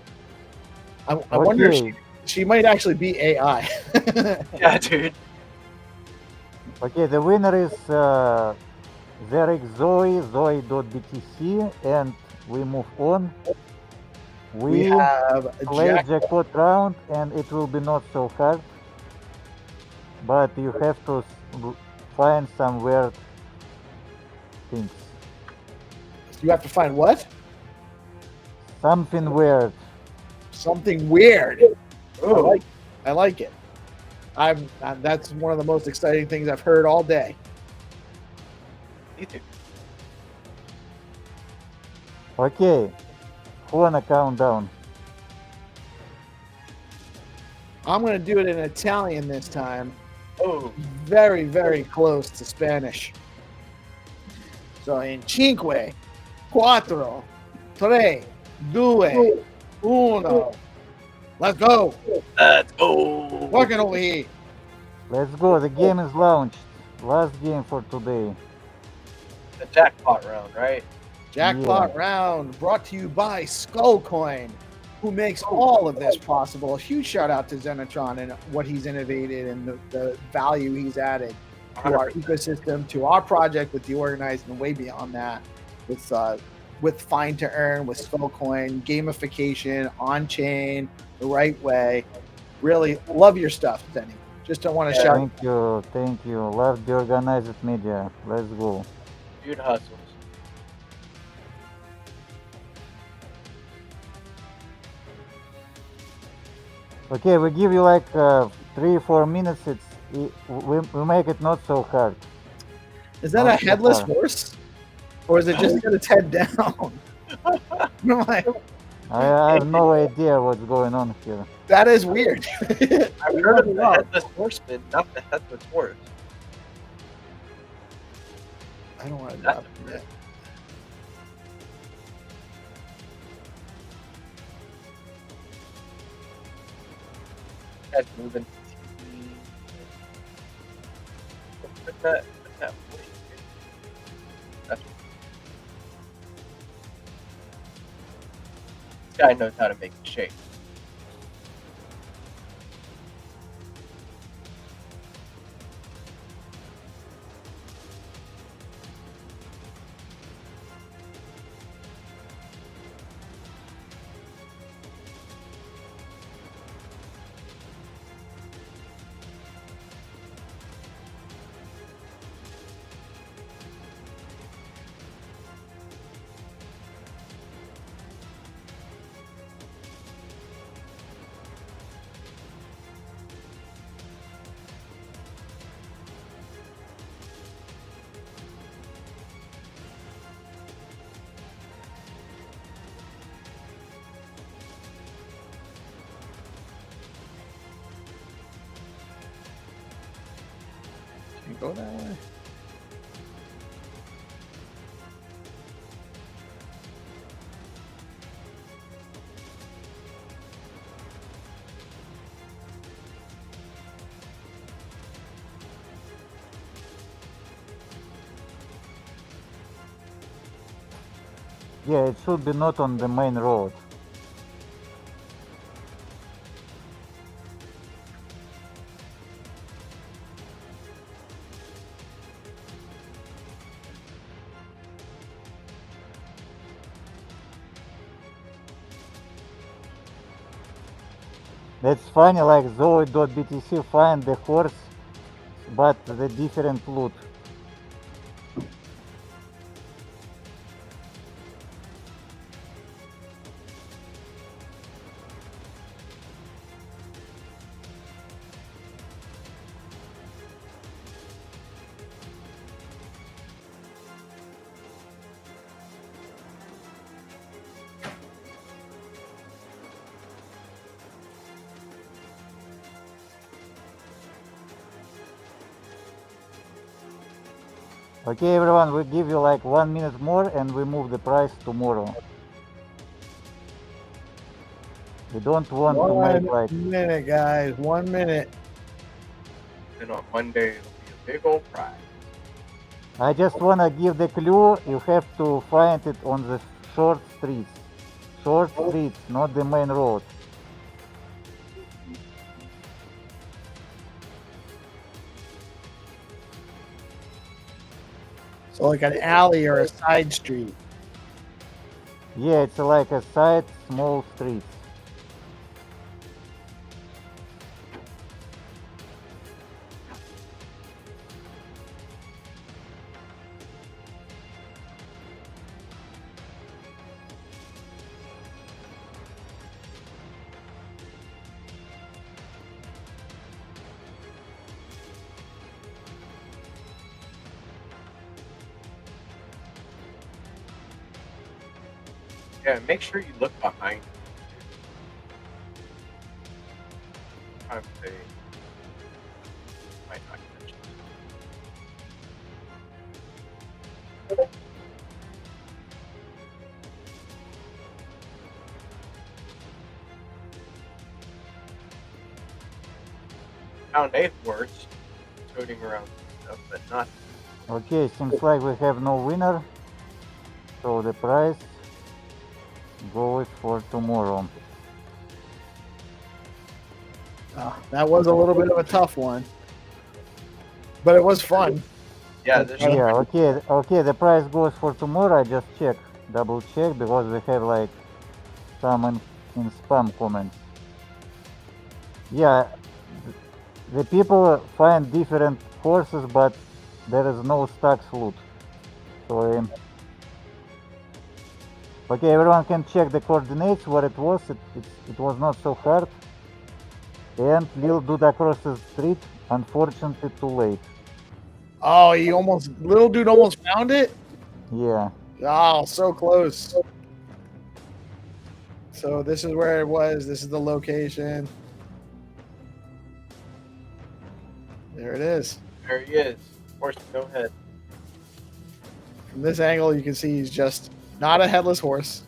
I wonder if Okay. she might actually be AI. Yeah, dude. Okay, the winner is Zarek Zoe.btc, and we move on. We We have play Jack. jackpot round, and it will be not so hard, but you have to find some weird things. You have to find what? Something weird. Something weird. Ooh. I like it. That's one of the most exciting things I've heard all day. Me too. Okay, who on a countdown? I'm going to do it in Italian this time. Oh, Very, very close to Spanish. So in 5, 4, 3, 2, 1. Let's go. let's go. Working over here. Let's go, the game is launched. Last game for today. The jackpot round, right? Jackpot round brought to you by Skullcoin, who makes all of this possible. A huge shout out to Xenitron and what he's innovated and the value he's added to our 100%. ecosystem, to our project with DeOrganized, and way beyond that with Find2Earn, with Skullcoin, gamification, on-chain, the right way. Really love your stuff, Zenny. Just don't want to shout. Thank you. Love the organized media. Let's go. Dude hustles. Okay, we give you like 3-4 minutes. We make it not so hard. Is that a headless horse? Or is it just got its head down? I'm like, I have no idea what's going on here. that is weird. I've heard of the headless horseman, not the headless horse. I don't want to drop it yet. That's moving. Put that voice. That's this guy knows how to make a shape. Can you go that way? Yeah, it should be not on the main road. That's funny, like Zoe.btc find the horse, but the different loot. Okay, everyone, we give you like 1 minute more and we move the price tomorrow. We don't want to make like 1 minute, guys. 1 minute. And on Monday it'll be a big old prize. I just wanna give the clue. You have to find it on the short streets. Short streets, not the main road. So like an alley or a side street. Yeah, it's like a side small streets. Yeah, make sure you look behind you. Sometimes they might not catch you. Found a horse toting around stuff, but not. Okay, seems like we have no winner. So the price goes for tomorrow. That was a little bit of a tough one, but it was fun. Yeah, there's Yeah, okay, the price goes for tomorrow. I just double check because we have like some in spam comments. Yeah, the people find different horses, but there is no stacks loot. So okay, everyone can check the coordinates where it was. It was not so hard. And little dude across the street, unfortunately too late. Oh, little dude almost found it. Yeah. Oh, so close. So this is where it was. This is the location. There it is. there he is. Horse, no head. From this angle, you can see he's just not a headless horse.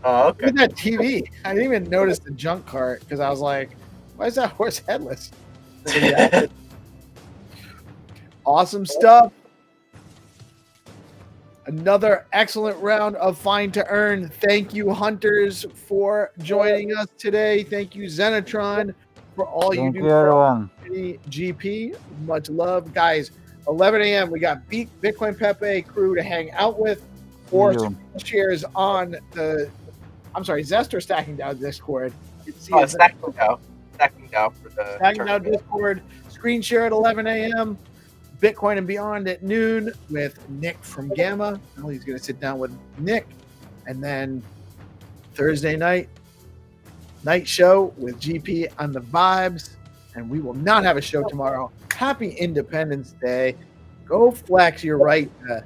Oh, okay. Look at that TV. I didn't even notice the junk cart because I was like, why is that horse headless? So, yeah. Awesome stuff. Another excellent round of Find2Earn. Thank you, hunters, for joining us today. Thank you, Xenitron, for all you Thank do you, for everyone. GP. Much love, guys. 11 a.m. We got Bitcoin Pepe crew to hang out with, or See you. shares on the. I'm sorry, Zest or Stacking Down Discord. You can see Oh, us stacking down. Stacking down for the Stacking Down tournament. Discord. Screen share at 11 a.m. Bitcoin and Beyond at noon with Nick from Gamma. Well, he's going to sit down with Nick. And then Thursday night show with GP on the vibes. And we will not have a show tomorrow. Happy Independence Day. Go flex your right to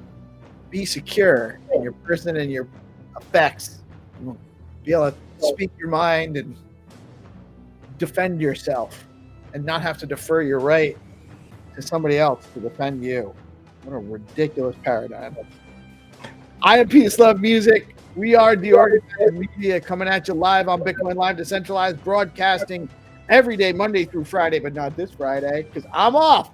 be secure in your person and your effects. Be able to speak your mind and defend yourself and not have to defer your right to somebody else to defend you. What a ridiculous paradigm. I am PeaceLoveMusic. We are DeOrganized Media coming at you live on BitcoinLive, Decentralized, broadcasting every day, Monday through Friday, but not this Friday because I'm off.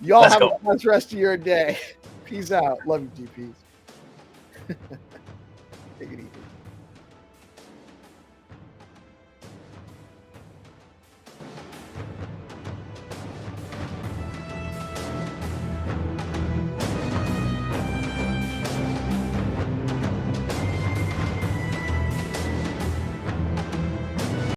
Y'all Let's have go. a blessed rest of your day. Peace out. Love you, GPs. Take it easy.